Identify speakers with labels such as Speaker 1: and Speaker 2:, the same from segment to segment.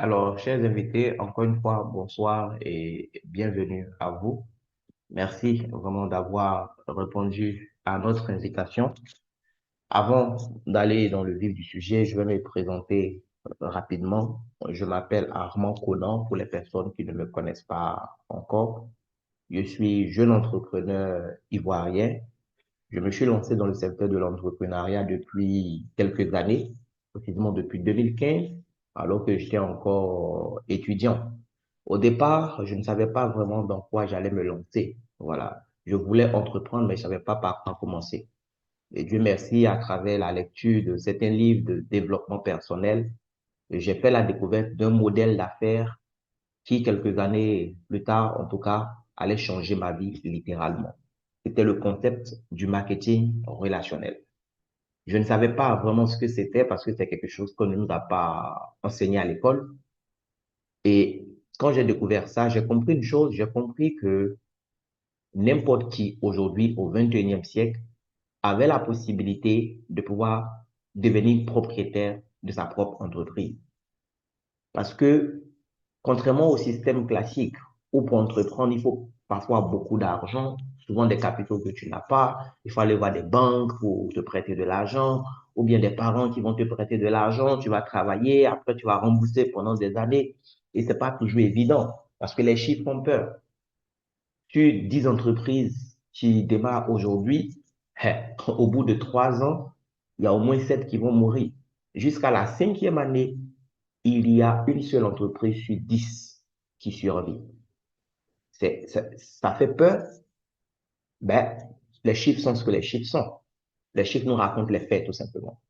Speaker 1: Alors, chers invités, encore une fois, bonsoir et bienvenue à vous. Merci vraiment d'avoir répondu à notre invitation. Avant d'aller dans le vif du sujet, je vais me présenter rapidement. Je m'appelle Armand Conan pour les personnes qui ne me connaissent pas encore. Je suis jeune entrepreneur ivoirien. Je me suis lancé dans le secteur de l'entrepreneuriat depuis quelques années, précisément depuis 2015, alors que j'étais encore étudiant. Au départ, je ne savais pas vraiment dans quoi j'allais me lancer. Voilà. Je voulais entreprendre, mais je savais pas par quoi commencer. Et Dieu merci, à travers la lecture de certains livres de développement personnel, j'ai fait la découverte d'un modèle d'affaires qui, quelques années plus tard, en tout cas, allait changer ma vie littéralement. C'était le concept du marketing relationnel. Je ne savais pas vraiment ce que c'était parce que c'est quelque chose qu'on ne nous a pas enseigné à l'école. Et quand j'ai découvert ça, j'ai compris une chose, j'ai compris que n'importe qui aujourd'hui, au 21e siècle, avait la possibilité de pouvoir devenir propriétaire de sa propre entreprise. Parce que, contrairement au système classique, où pour entreprendre, il faut parfois beaucoup d'argent, souvent des capitaux que tu n'as pas, il faut aller voir des banques pour te prêter de l'argent, ou bien des parents qui vont te prêter de l'argent, tu vas travailler, après tu vas rembourser pendant des années, et c'est pas toujours évident, parce que les chiffres font peur. Sur 10 entreprises qui démarrent aujourd'hui, au bout de 3 ans, il y a au moins 7 qui vont mourir. Jusqu'à la cinquième année, il y a une seule entreprise sur 10 qui survit. Ça fait peur. Ben, les chiffres sont ce que les chiffres sont. Les chiffres nous racontent les faits, tout simplement.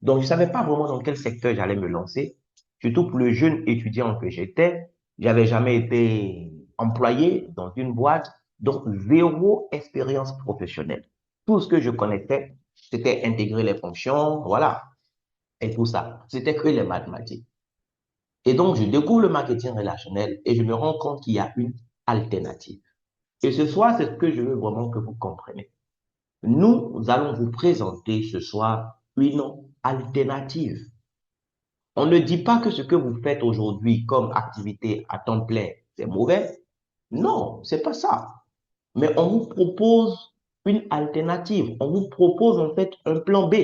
Speaker 1: Donc, je ne savais pas vraiment dans quel secteur j'allais me lancer. Surtout pour le jeune étudiant que j'étais, j'avais jamais été employé dans une boîte, donc zéro expérience professionnelle. Tout ce que je connaissais, c'était intégrer les fonctions, voilà, et tout ça. C'était que les mathématiques. Et donc, je découvre le marketing relationnel et je me rends compte qu'il y a une alternative. Et ce soir, c'est ce que je veux vraiment que vous compreniez. Nous allons vous présenter ce soir une alternative. On ne dit pas que ce que vous faites aujourd'hui comme activité à temps plein, c'est mauvais. Non, c'est pas ça. Mais on vous propose une alternative. On vous propose en fait un plan B.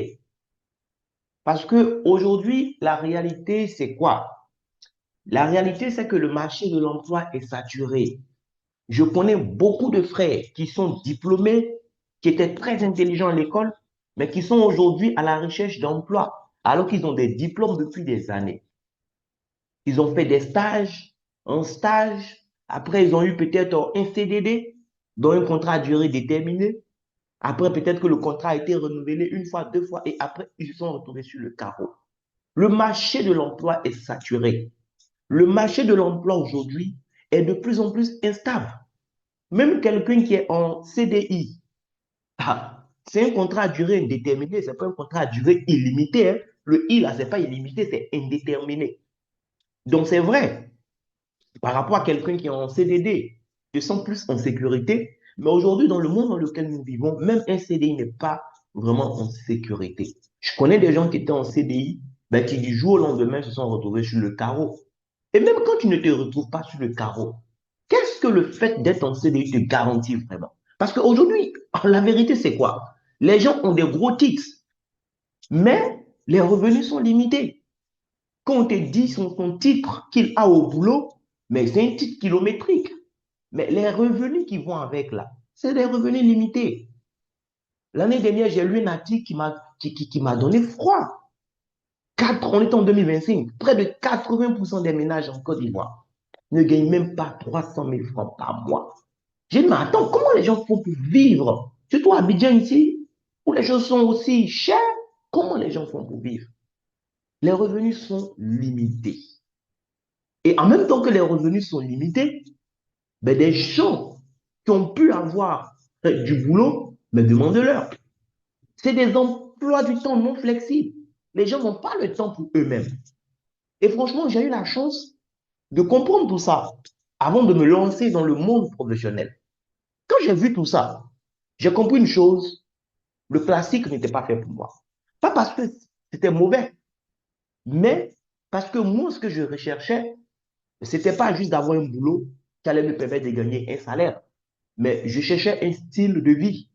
Speaker 1: Parce que aujourd'hui, la réalité, c'est quoi? La réalité, c'est que le marché de l'emploi est saturé. Je connais beaucoup de frères qui sont diplômés, qui étaient très intelligents à l'école, mais qui sont aujourd'hui à la recherche d'emploi, alors qu'ils ont des diplômes depuis des années. Ils ont fait des stages, un stage, après ils ont eu peut-être un CDD, dont un contrat à durée déterminée. Après, peut-être que le contrat a été renouvelé une fois, deux fois, et après, ils se sont retrouvés sur le carreau. Le marché de l'emploi est saturé. Le marché de l'emploi aujourd'hui est de plus en plus instable. Même quelqu'un qui est en CDI, c'est un contrat à durée indéterminée, c'est pas un contrat à durée illimitée, hein. Le I, là, c'est pas illimité, c'est indéterminé. Donc, c'est vrai, par rapport à quelqu'un qui est en CDD, je sens plus en sécurité. Mais aujourd'hui, dans le monde dans lequel nous vivons, même un CDI n'est pas vraiment en sécurité. Je connais des gens qui étaient en CDI, ben, qui du jour au lendemain se sont retrouvés sur le carreau. Et même quand tu ne te retrouves pas sur le carreau, qu'est-ce que le fait d'être en CDI te garantit vraiment? Parce qu'aujourd'hui, la vérité, c'est quoi? Les gens ont des gros titres, mais les revenus sont limités. Quand on te dit son titre qu'il a au boulot, mais c'est un titre kilométrique. Mais les revenus qui vont avec là, c'est des revenus limités. L'année dernière, j'ai lu un article qui m'a donné froid. On est en 2025. Près de 80% des ménages en Côte d'Ivoire ne gagnent même pas 300 000 francs par mois. J'ai dit, mais attends, comment les gens font pour vivre? Surtout à Abidjan ici, où les choses sont aussi chères, comment les gens font pour vivre? Les revenus sont limités. Et en même temps que les revenus sont limités, ben des gens qui ont pu avoir du boulot, mais demandent-leur. C'est des emplois du temps non flexibles. Les gens n'ont pas le temps pour eux-mêmes. Et franchement, j'ai eu la chance de comprendre tout ça avant de me lancer dans le monde professionnel. Quand j'ai vu tout ça, j'ai compris une chose, le classique n'était pas fait pour moi. Pas parce que c'était mauvais, mais Parce que moi, ce que je recherchais, c'était pas juste d'avoir un boulot qui allait me permettre de gagner un salaire, mais je cherchais un style de vie.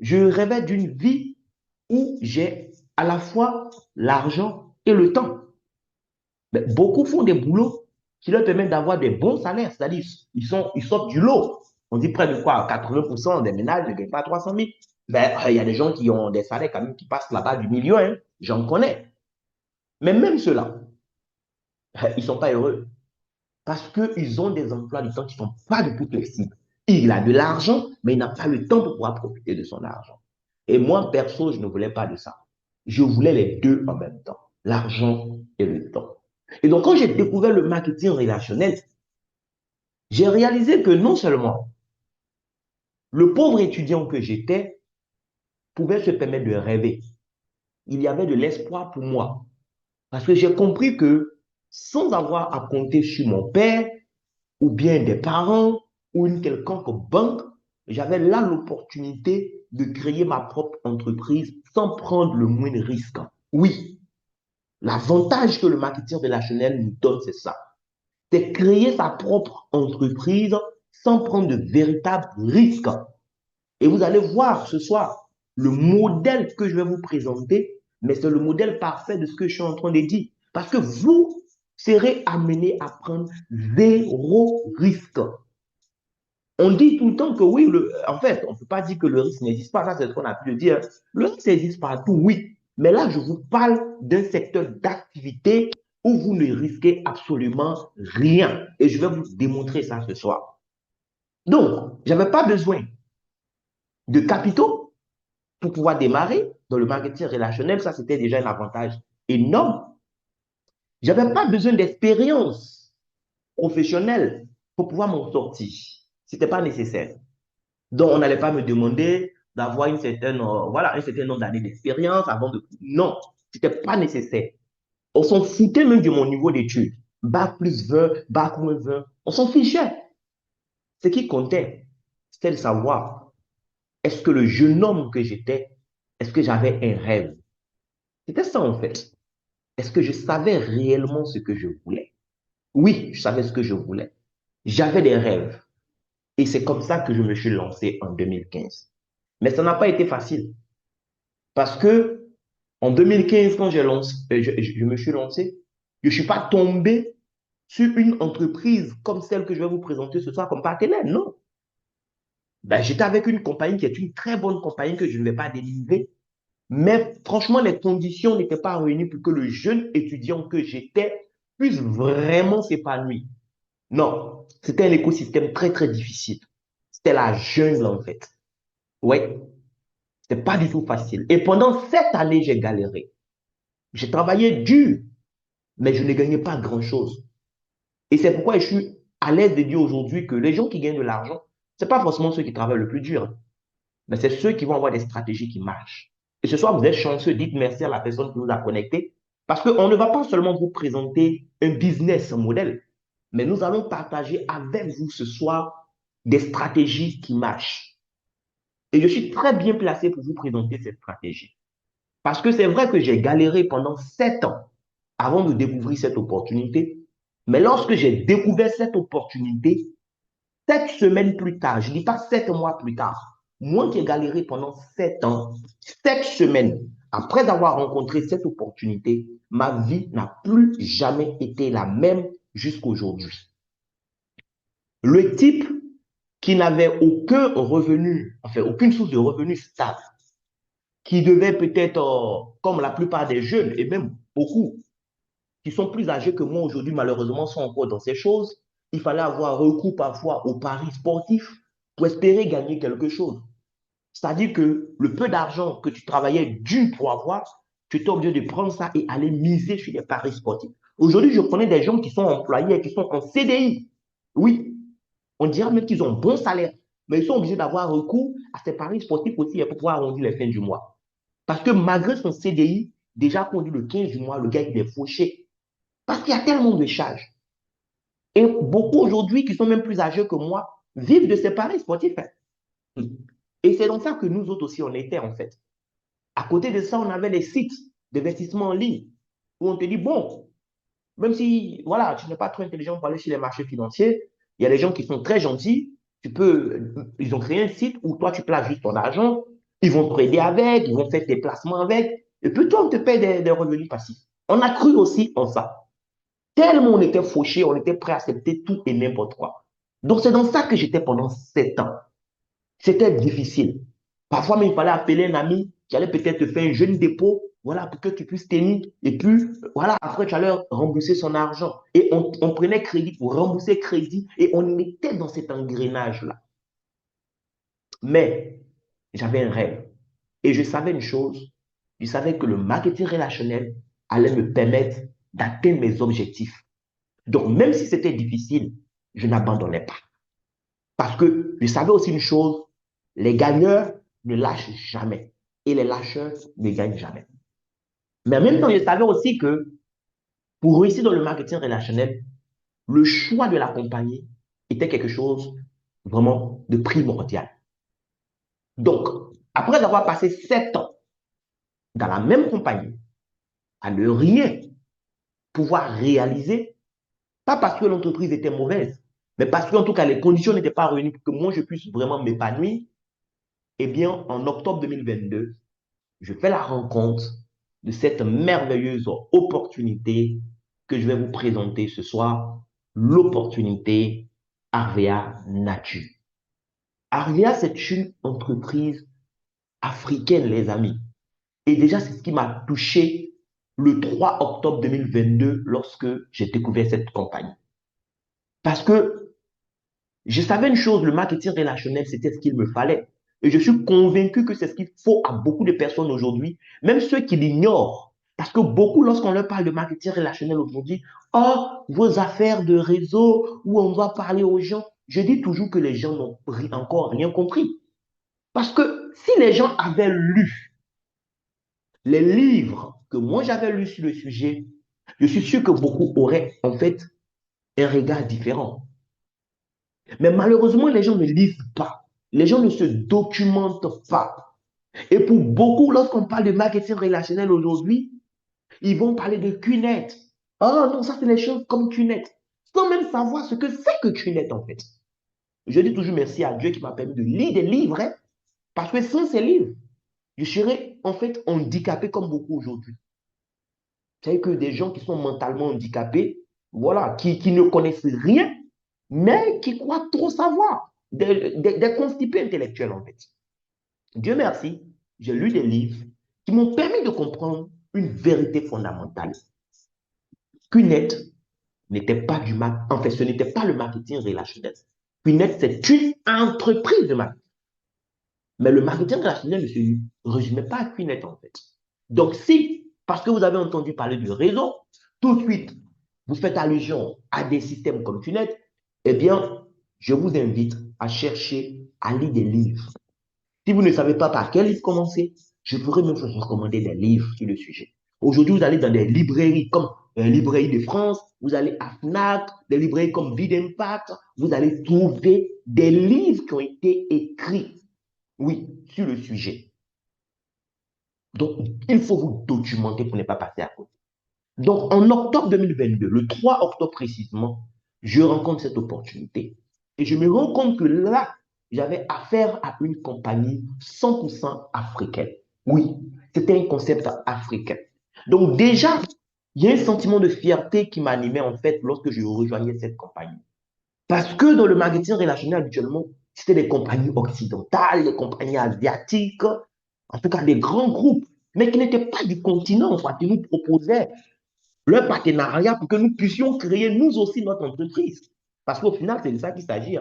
Speaker 1: Je rêvais d'une vie où j'ai à la fois l'argent et le temps. Mais beaucoup font des boulots qui leur permettent d'avoir des bons salaires, c'est-à-dire ils sortent du lot. On dit près de quoi? 80% des ménages ne gagnent pas 300 000. Ben, il y a des gens qui ont des salaires quand même qui passent là-bas du million, hein. J'en connais. Mais même ceux-là, ils ne sont pas heureux parce qu'ils ont des emplois du temps qui ne sont pas du tout flexibles. Il a de l'argent, mais il n'a pas le temps pour pouvoir profiter de son argent. Et moi, perso, je ne voulais pas de ça. Je voulais les deux en même temps, l'argent et le temps. Et donc, quand j'ai découvert le marketing relationnel, j'ai réalisé que non seulement le pauvre étudiant que j'étais pouvait se permettre de rêver, il y avait de l'espoir pour moi. Parce que j'ai compris que sans avoir à compter sur mon père, ou bien des parents, ou une quelconque banque, j'avais là l'opportunité de créer ma propre entreprise sans prendre le moindre risque. Oui, l'avantage que le marketing relationnel nous donne, c'est ça. C'est créer sa propre entreprise sans prendre de véritables risques. Et vous allez voir ce soir le modèle que je vais vous présenter, mais c'est le modèle parfait de ce que je suis en train de dire. Parce que vous serez amené à prendre zéro risque. On dit tout le temps que oui, en fait, on ne peut pas dire que le risque n'existe pas. Ça, c'est ce qu'on a pu dire. Le risque existe partout, oui. Mais là, je vous parle d'un secteur d'activité où vous ne risquez absolument rien. Et je vais vous démontrer ça ce soir. Donc, je n'avais pas besoin de capitaux pour pouvoir démarrer dans le marketing relationnel. Ça, c'était déjà un avantage énorme. Je n'avais pas besoin d'expérience professionnelle pour pouvoir m'en sortir. Ce n'était pas nécessaire. Donc, on n'allait pas me demander d'avoir une certaine, voilà, un certain nombre d'années d'expérience avant de... Non, ce n'était pas nécessaire. On s'en foutait même de mon niveau d'études. Bac plus 20, bac moins 20. On s'en fichait. Ce qui comptait, c'était de savoir, est-ce que le jeune homme que j'étais, est-ce que j'avais un rêve? C'était ça en fait. Est-ce que je savais réellement ce que je voulais? Oui, je savais ce que je voulais. J'avais des rêves. Et c'est comme ça que je me suis lancé en 2015. Mais ça n'a pas été facile. Parce que en 2015, quand je me suis lancé, je ne suis pas tombé sur une entreprise comme celle que je vais vous présenter ce soir comme partenaire. Non. Ben, j'étais avec une compagnie qui est une très bonne compagnie que je ne vais pas délivrer. Mais franchement, les conditions n'étaient pas réunies pour que le jeune étudiant que j'étais puisse vraiment s'épanouir. Non, c'était un écosystème très, très difficile. C'était la jungle, en fait. Ouais, c'était pas du tout facile. Et pendant 7 années, j'ai galéré. J'ai travaillé dur, mais je ne gagnais pas grand-chose. Et c'est pourquoi je suis à l'aise de dire aujourd'hui que les gens qui gagnent de l'argent, ce n'est pas forcément ceux qui travaillent le plus dur, mais c'est ceux qui vont avoir des stratégies qui marchent. Et ce soir, vous êtes chanceux, dites merci à la personne qui nous a connectés, parce qu'on ne va pas seulement vous présenter un business model, mais nous allons partager avec vous ce soir des stratégies qui marchent. Et je suis très bien placé pour vous présenter cette stratégie. Parce que c'est vrai que j'ai galéré pendant 7 ans avant de découvrir cette opportunité. Mais lorsque j'ai découvert cette opportunité, 7 semaines plus tard, je ne dis pas 7 mois plus tard, moi qui ai galéré pendant 7 ans, 7 semaines après avoir rencontré cette opportunité, ma vie n'a plus jamais été la même jusqu'à aujourd'hui. Le type qui n'avait aucun revenu, enfin aucune source de revenu stable, qui devait peut-être, comme la plupart des jeunes, et même beaucoup, qui sont plus âgés que moi aujourd'hui, malheureusement, sont encore dans ces choses. Il fallait avoir recours parfois aux paris sportifs pour espérer gagner quelque chose. C'est-à-dire que le peu d'argent que tu travaillais dur pour avoir, tu étais obligé de prendre ça et aller miser sur les paris sportifs. Aujourd'hui, je connais des gens qui sont employés et qui sont en CDI. Oui, on dirait même qu'ils ont un bon salaire, mais ils sont obligés d'avoir recours à ces paris sportifs aussi pour pouvoir arrondir les fins du mois. Parce que malgré son CDI, déjà conduit le 15 du mois, le gars, il est fauché. Parce qu'il y a tellement de charges. Et beaucoup aujourd'hui, qui sont même plus âgés que moi, vivent de ces paris sportifs. Et c'est dans ça que nous autres aussi, on était en fait. À côté de ça, on avait les sites d'investissement en ligne où on te dit, bon, Même si, voilà, tu n'es pas trop intelligent pour aller sur les marchés financiers, il y a des gens qui sont très gentils. Ils ont créé un site où toi, tu places juste ton argent. Ils vont te aider avec, ils vont faire tes placements avec. Et puis toi, on te paie des revenus passifs. On a cru aussi en ça. Tellement on était fauchés, on était prêt à accepter tout et n'importe quoi. Donc, c'est dans ça que j'étais pendant 7 ans. C'était difficile. Parfois, même, il fallait appeler un ami qui allait peut-être te faire un jeune dépôt, voilà, pour que tu puisses tenir. Et puis, voilà, après, tu allais rembourser son argent. Et on prenait crédit pour rembourser crédit. Et on était dans cet engrenage-là. Mais j'avais un rêve. Et je savais une chose. Je savais que le marketing relationnel allait me permettre d'atteindre mes objectifs. Donc, même si c'était difficile, je n'abandonnais pas. Parce que je savais aussi une chose, les gagneurs ne lâchent jamais et les lâcheurs ne gagnent jamais. Mais en même temps, je savais aussi que pour réussir dans le marketing relationnel, le choix de la compagnie était quelque chose vraiment de primordial. Donc, après avoir passé 7 ans dans la même compagnie, à ne rien pouvoir réaliser, pas parce que l'entreprise était mauvaise, mais parce qu'en tout cas, les conditions n'étaient pas réunies pour que moi, je puisse vraiment m'épanouir, eh bien, en octobre 2022, je fais la rencontre de cette merveilleuse opportunité que je vais vous présenter ce soir, l'opportunité Arvea Nature. Arvea, c'est une entreprise africaine, les amis. Et déjà, c'est ce qui m'a touché le 3 octobre 2022 lorsque j'ai découvert cette compagnie. Parce que je savais une chose, le marketing relationnel, c'était ce qu'il me fallait. Et je suis convaincu que c'est ce qu'il faut à beaucoup de personnes aujourd'hui, même ceux qui l'ignorent. Parce que beaucoup, lorsqu'on leur parle de marketing relationnel aujourd'hui, oh, vos affaires de réseau, où on doit parler aux gens, je dis toujours que les gens n'ont encore rien compris. Parce que si les gens avaient lu les livres que moi j'avais lus sur le sujet, je suis sûr que beaucoup auraient en fait un regard différent. Mais malheureusement, les gens ne lisent pas. Les gens ne se documentent pas. Et pour beaucoup, lorsqu'on parle de marketing relationnel aujourd'hui, ils vont parler de QNET. Oh non, ça c'est les choses comme QNET. Sans même savoir ce que c'est que QNET en fait. Je dis toujours merci à Dieu qui m'a permis de lire des livres, hein, parce que sans ces livres, je serais en fait handicapé comme beaucoup aujourd'hui. C'est que des gens qui sont mentalement handicapés, voilà, qui ne connaissent rien, mais qui croient trop savoir, des constipés intellectuels en fait. Dieu merci, j'ai lu des livres qui m'ont permis de comprendre une vérité fondamentale. QNET n'était pas du marketing, en fait, ce n'était pas le marketing relationnel. QNET, c'est une entreprise de marketing. Mais le marketing relationnel ne se résumait pas à QNET en fait. Donc si, parce que vous avez entendu parler du réseau, tout de suite, vous faites allusion à des systèmes comme QNET, eh bien, je vous invite à chercher, à lire des livres. Si vous ne savez pas par quel livre commencer, je pourrais même vous recommander des livres sur le sujet. Aujourd'hui, vous allez dans des librairies comme Librairie de France, vous allez à FNAC, des librairies comme Vide Impact, vous allez trouver des livres qui ont été écrits, oui, sur le sujet. Donc, il faut vous documenter pour ne pas passer à côté. Donc, en octobre 2022, le 3 octobre précisément, je rencontre cette opportunité. Et je me rends compte que là, j'avais affaire à une compagnie 100% africaine. Oui, c'était un concept africain. Donc déjà, il y a un sentiment de fierté qui m'animait en fait lorsque je rejoignais cette compagnie. Parce que dans le marketing relationnel habituellement, c'était des compagnies occidentales, des compagnies asiatiques, en tout cas des grands groupes, mais qui n'étaient pas du continent, soit qui nous proposaient leur partenariat pour que nous puissions créer nous aussi notre entreprise. Parce qu'au final, c'est de ça qu'il s'agit.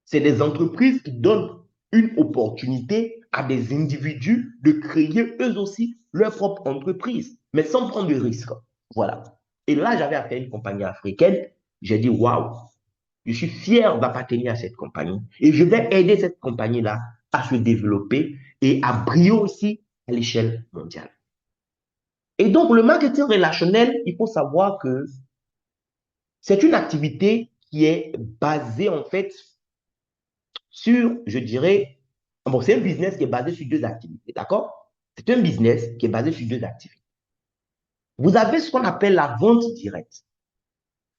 Speaker 1: C'est des entreprises qui donnent une opportunité à des individus de créer eux aussi leur propre entreprise, mais sans prendre de risques. Voilà. Et là, j'avais affaire à une compagnie africaine. J'ai dit, waouh, je suis fier d'appartenir à cette compagnie et je vais aider cette compagnie-là à se développer et à briller aussi à l'échelle mondiale. Et donc, le marketing relationnel, il faut savoir que c'est une activité qui est basée en fait sur, je dirais, bon, c'est un business qui est basé sur deux activités, d'accord? C'est un business qui est basé sur deux activités. Vous avez ce qu'on appelle la vente directe.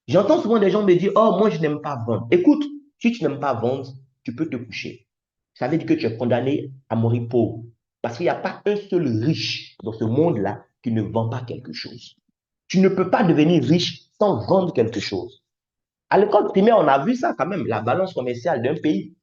Speaker 1: J'entends souvent des gens me dire, oh, moi, je n'aime pas vendre. Écoute, si tu n'aimes pas vendre, tu peux te coucher. Ça veut dire que tu es condamné à mourir pauvre. Parce qu'il n'y a pas un seul riche dans ce monde-là qui ne vend pas quelque chose. Tu ne peux pas devenir riche sans vendre quelque chose. À l'école primaire, on a vu ça quand même, la balance commerciale d'un pays.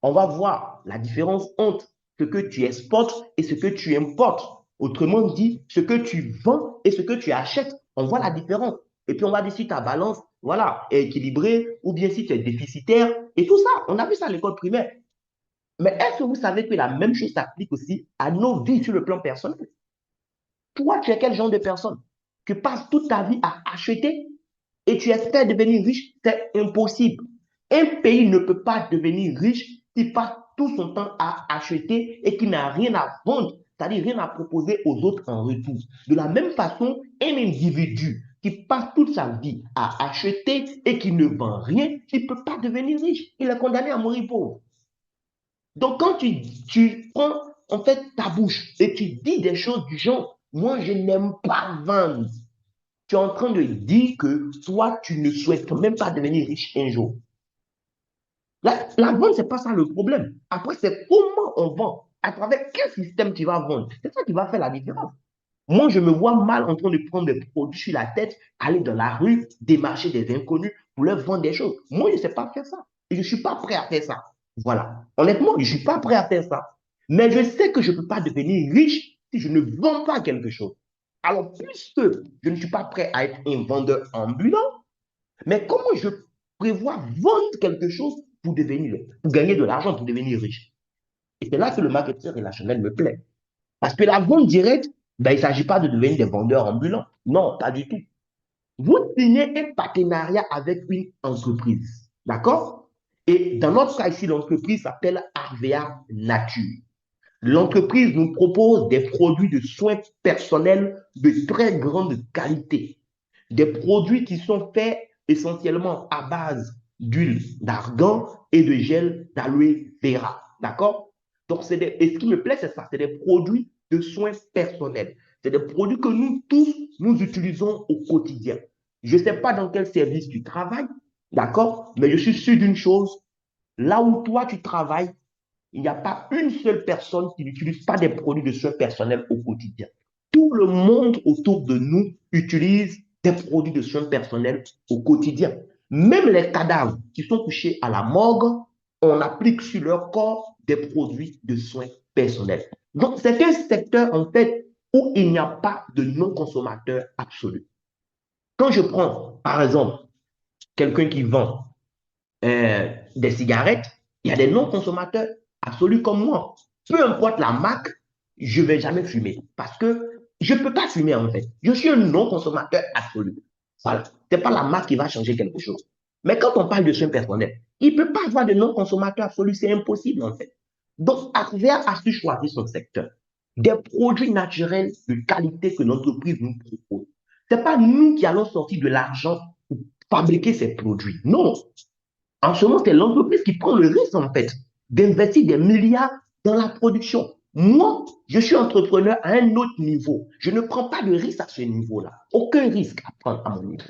Speaker 1: On va voir la différence entre ce que tu exportes et ce que tu importes. Autrement dit, ce que tu vends et ce que tu achètes. On voit la différence. Et puis, on va dire si ta balance, voilà, est équilibrée ou bien si tu es déficitaire et tout ça. On a vu ça à l'école primaire. Mais est-ce que vous savez que la même chose s'applique aussi à nos vies sur le plan personnel? Toi, tu es quel genre de personne? Tu passes toute ta vie à acheter et tu espères devenir riche? C'est impossible. Un pays ne peut pas devenir riche qui passe tout son temps à acheter et qui n'a rien à vendre, c'est-à-dire rien à proposer aux autres en retour. De la même façon, un individu qui passe toute sa vie à acheter et qui ne vend rien, il ne peut pas devenir riche. Il est condamné à mourir pauvre. Donc, quand tu prends en fait ta bouche et tu dis des choses du genre, moi, je n'aime pas vendre, tu es en train de dire que toi, tu ne souhaites même pas devenir riche un jour. La vente, ce n'est pas ça le problème. Après, c'est comment on vend. À travers quel système tu vas vendre. C'est ça qui va faire la différence. Moi, je me vois mal en train de prendre des produits sur la tête, aller dans la rue, démarcher des inconnus pour leur vendre des choses. Moi, je ne sais pas faire ça. Et je ne suis pas prêt à faire ça. Voilà. Honnêtement, je ne suis pas prêt à faire ça. Mais je sais que je ne peux pas devenir riche si je ne vends pas quelque chose. Alors, puisque je ne suis pas prêt à être un vendeur ambulant, mais comment je prévois vendre quelque chose pour gagner de l'argent, pour devenir riche? Et c'est là que le marketing relationnel me plaît. Parce que la vente directe, ben, il ne s'agit pas de devenir des vendeurs ambulants. Non, pas du tout. Vous signez un partenariat avec une entreprise. D'accord? Et dans notre cas ici, l'entreprise s'appelle Arvea Nature. L'entreprise nous propose des produits de soins personnels de très grande qualité. Des produits qui sont faits essentiellement à base d'huile d'argan et de gel d'aloe vera. D'accord? Donc, et ce qui me plaît, c'est ça. C'est des produits de soins personnels. C'est des produits que nous tous, nous utilisons au quotidien. Je ne sais pas dans quel service tu travailles, d'accord? Mais je suis sûr d'une chose. Là où toi, tu travailles, il n'y a pas une seule personne qui n'utilise pas des produits de soins personnels au quotidien. Tout le monde autour de nous utilise des produits de soins personnels au quotidien. Même les cadavres qui sont couchés à la morgue, on applique sur leur corps des produits de soins personnels. Donc, c'est un secteur, en fait, où il n'y a pas de non-consommateur absolu. Quand je prends, par exemple, quelqu'un qui vend des cigarettes, il y a des non-consommateurs absolus comme moi. Peu importe la marque, je ne vais jamais fumer parce que je ne peux pas fumer en fait. Je suis un non-consommateur absolu. Voilà. Ce n'est pas la marque qui va changer quelque chose. Mais quand on parle de soins personnels, il ne peut pas avoir de non-consommateur absolu. C'est impossible en fait. Donc, Arvea a su choisir son secteur. Des produits naturels de qualité que l'entreprise nous propose. Ce n'est pas nous qui allons sortir de l'argent pour fabriquer ces produits. Non, en ce moment, c'est l'entreprise qui prend le risque, en fait, d'investir des milliards dans la production. Moi, je suis entrepreneur à un autre niveau. Je ne prends pas de risque à ce niveau-là. Aucun risque à prendre à mon niveau.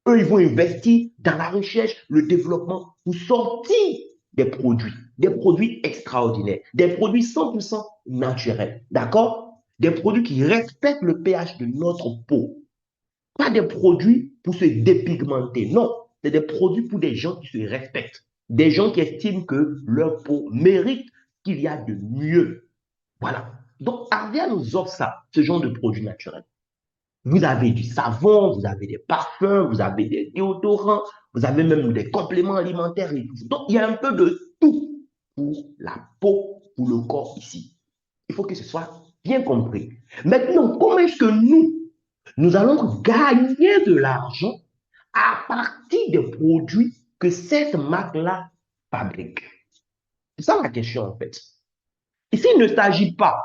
Speaker 1: Eux, ils vont investir dans la recherche, le développement pour sortir des produits extraordinaires, des produits 100% naturels. D'accord? Des produits qui respectent le pH de notre peau. Pas des produits pour se dépigmenter, non. C'est des produits pour des gens qui se respectent. Des gens qui estiment que leur peau mérite qu'il y a de mieux. Voilà. Donc, Arvia nous offre ça, ce genre de produits naturels. Vous avez du savon, vous avez des parfums, vous avez des déodorants, vous avez même des compléments alimentaires et tout. Donc, il y a un peu de tout pour la peau, pour le corps ici. Il faut que ce soit bien compris. Maintenant, comment est-ce que nous allons gagner de l'argent à partir des produits que cette marque-là fabrique? C'est ça la question en fait. Ici, il ne s'agit pas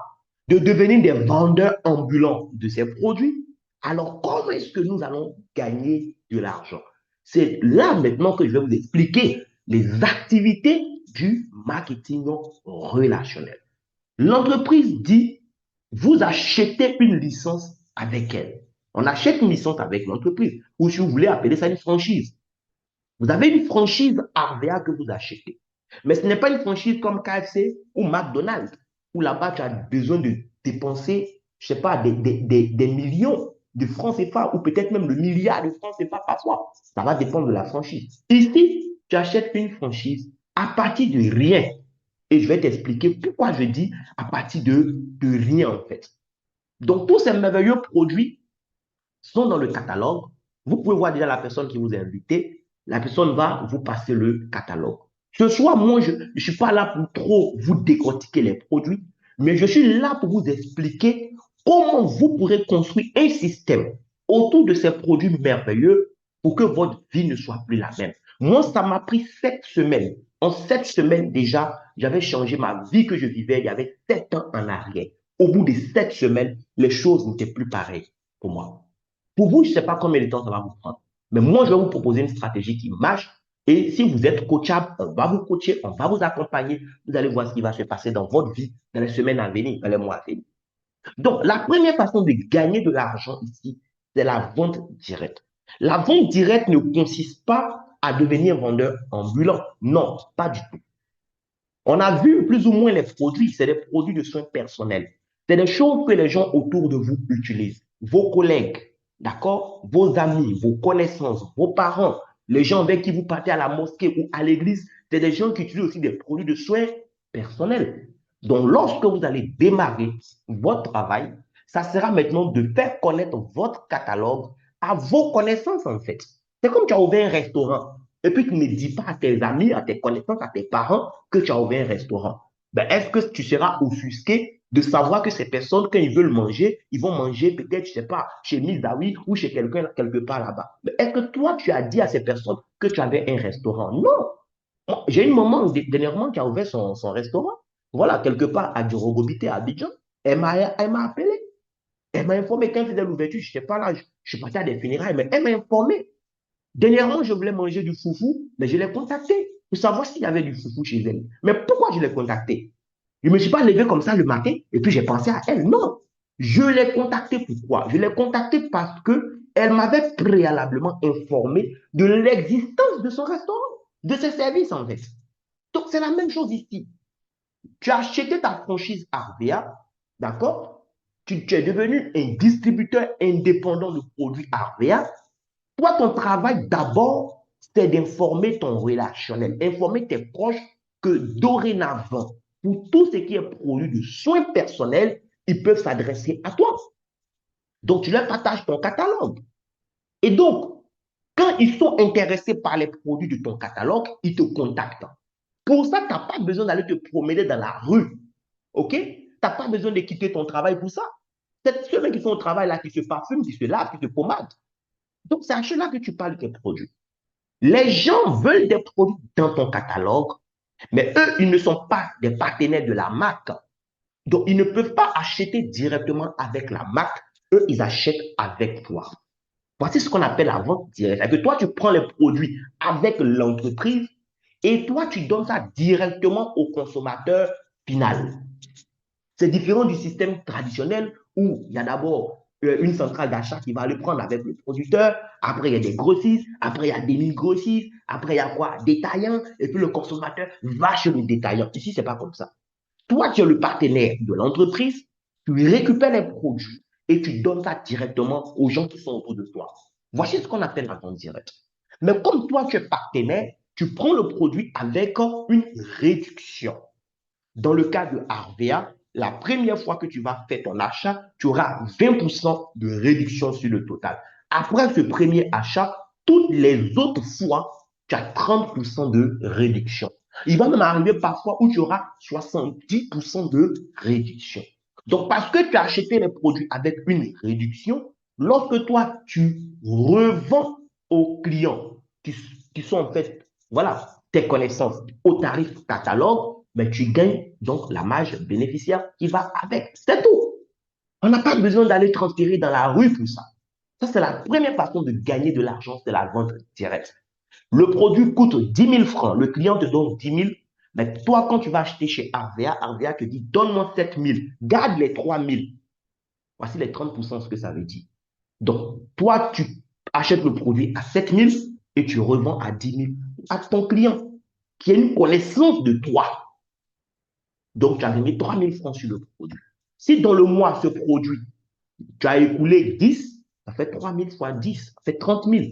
Speaker 1: de devenir des vendeurs ambulants de ces produits. Alors, comment est-ce que nous allons gagner de l'argent? C'est là maintenant que je vais vous expliquer les activités du marketing relationnel. L'entreprise dit, vous achetez une licence avec elle. On achète une licence avec l'entreprise. Ou si vous voulez appeler ça une franchise. Vous avez une franchise RVA que vous achetez. Mais ce n'est pas une franchise comme KFC ou McDonald's, où là-bas, tu as besoin de dépenser, je ne sais pas, des millions de francs CFA ou peut-être même le milliard de francs CFA parfois. Ça va dépendre de la franchise. Ici, tu achètes une franchise à partir de rien. Et je vais t'expliquer pourquoi je dis à partir de rien en fait. Donc, tous ces merveilleux produits sont dans le catalogue. Vous pouvez voir déjà la personne qui vous a invité. La personne va vous passer le catalogue. Ce soir, moi, je ne suis pas là pour trop vous décortiquer les produits, mais je suis là pour vous expliquer comment vous pourrez construire un système autour de ces produits merveilleux pour que votre vie ne soit plus la même. Moi, ça m'a pris 7 semaines. En 7 semaines déjà, j'avais changé ma vie que je vivais il y avait 7 ans en arrière. Au bout de 7 semaines, les choses n'étaient plus pareilles pour moi. Pour vous, je ne sais pas combien de temps ça va vous prendre. Mais moi, je vais vous proposer une stratégie qui marche. Et si vous êtes coachable, on va vous coacher, on va vous accompagner. Vous allez voir ce qui va se passer dans votre vie dans les semaines à venir, dans les mois à venir. Donc, la première façon de gagner de l'argent ici, c'est la vente directe. La vente directe ne consiste pas à devenir vendeur ambulant. Non, pas du tout. On a vu plus ou moins les produits, c'est des produits de soins personnels. C'est des choses que les gens autour de vous utilisent. Vos collègues, d'accord? Vos amis, vos connaissances, vos parents, les gens avec qui vous partez à la mosquée ou à l'église, c'est des gens qui utilisent aussi des produits de soins personnels. Donc, lorsque vous allez démarrer votre travail, ça sera maintenant de faire connaître votre catalogue à vos connaissances, en fait. C'est comme tu as ouvert un restaurant. Et puis, tu ne dis pas à tes amis, à tes connaissances, à tes parents que tu as ouvert un restaurant. Ben, est-ce que tu seras offusqué de savoir que ces personnes, quand ils veulent manger, ils vont manger peut-être, je ne sais pas, chez Misawi ou chez quelqu'un quelque part là-bas. Mais est-ce que toi, tu as dit à ces personnes que tu avais un restaurant? Non. J'ai une maman dernièrement qui a ouvert son restaurant. Voilà, quelque part à Djorogobité, à Abidjan. Elle m'a appelé. Elle m'a informé quand elle faisait l'ouverture. Je ne sais pas là, je suis parti à des funérailles, mais elle m'a informé. Dernièrement, je voulais manger du foufou, mais je l'ai contacté pour savoir s'il y avait du foufou chez elle. Mais pourquoi je l'ai contacté? Je ne me suis pas levé comme ça le matin et puis j'ai pensé à elle. Non. Je l'ai contacté pourquoi? Je l'ai contacté parce que elle m'avait préalablement informé de l'existence de son restaurant, de ses services en fait. Donc c'est la même chose ici. Tu as acheté ta franchise Arvea, d'accord? Tu es devenu un distributeur indépendant de produits Arvea. Toi, ton travail d'abord, c'est d'informer ton relationnel, informer tes proches que dorénavant, pour tout ce qui est produit de soins personnels, ils peuvent s'adresser à toi. Donc, tu leur partages ton catalogue. Et donc, quand ils sont intéressés par les produits de ton catalogue, ils te contactent. Pour ça, tu n'as pas besoin d'aller te promener dans la rue. OK? Tu n'as pas besoin de quitter ton travail pour ça. C'est ceux qui sont au travail là, qui se parfument, qui se lavent, qui se pommadent. Donc, c'est à cela que tu parles de tes produits. Les gens veulent des produits dans ton catalogue, mais eux, ils ne sont pas des partenaires de la marque. Donc, ils ne peuvent pas acheter directement avec la marque. Eux, ils achètent avec toi. Voici ce qu'on appelle la vente directe. C'est que toi, tu prends les produits avec l'entreprise et toi, tu donnes ça directement au consommateur final. C'est différent du système traditionnel où il y a d'abord une centrale d'achat qui va le prendre avec le producteur, après il y a des grossistes, après il y a des mille grossistes, après il y a quoi? Détaillants, et puis le consommateur va chez le détaillant. Ici, c'est pas comme ça. Toi, tu es le partenaire de l'entreprise, tu récupères les produits et tu donnes ça directement aux gens qui sont autour de toi. Voici ce qu'on appelle la vente directe. Mais comme toi, tu es partenaire, tu prends le produit avec une réduction. Dans le cas de Arvea, la première fois que tu vas faire ton achat, tu auras 20% de réduction sur le total. Après ce premier achat, toutes les autres fois, tu as 30% de réduction. Il va même arriver parfois où tu auras 70% de réduction. Donc, parce que tu as acheté les produits avec une réduction, lorsque toi, tu revends aux clients qui sont en fait, voilà, tes connaissances au tarif catalogue, mais tu gagnes donc la marge bénéficiaire qui va avec. C'est tout. On n'a pas besoin d'aller transférer dans la rue pour ça. Ça, c'est la première façon de gagner de l'argent, c'est la vente directe. Le produit coûte 10 000 francs. Le client te donne 10 000. Mais toi, quand tu vas acheter chez Arvea, Arvea te dit, donne-moi 7 000. Garde les 3 000. Voici les 30% ce que ça veut dire. Donc, toi, tu achètes le produit à 7 000 et tu revends à 10 000 à ton client qui a une connaissance de toi. Donc, tu as mis 3 000 francs sur le produit. Si dans le mois, ce produit, tu as écoulé 10, ça fait 3 000 fois 10, ça fait 30 000.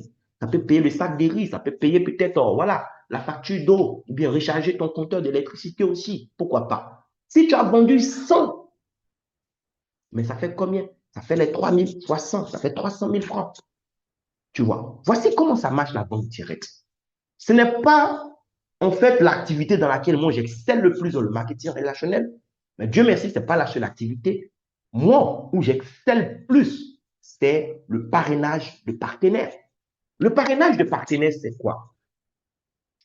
Speaker 1: Ça peut payer le sac de riz, ça peut payer peut-être, voilà, la facture d'eau, ou bien recharger ton compteur d'électricité aussi. Pourquoi pas? Si tu as vendu 100, mais ça fait combien? Ça fait les 3 000 fois 100, ça fait 300 000 francs. Tu vois, voici comment ça marche la vente directe. Ce n'est pas, en fait, l'activité dans laquelle moi j'excelle le plus dans le marketing relationnel. Mais Dieu merci, ce n'est pas la seule activité. Moi, où j'excelle plus, c'est le parrainage de partenaires. Le parrainage de partenaires, c'est quoi?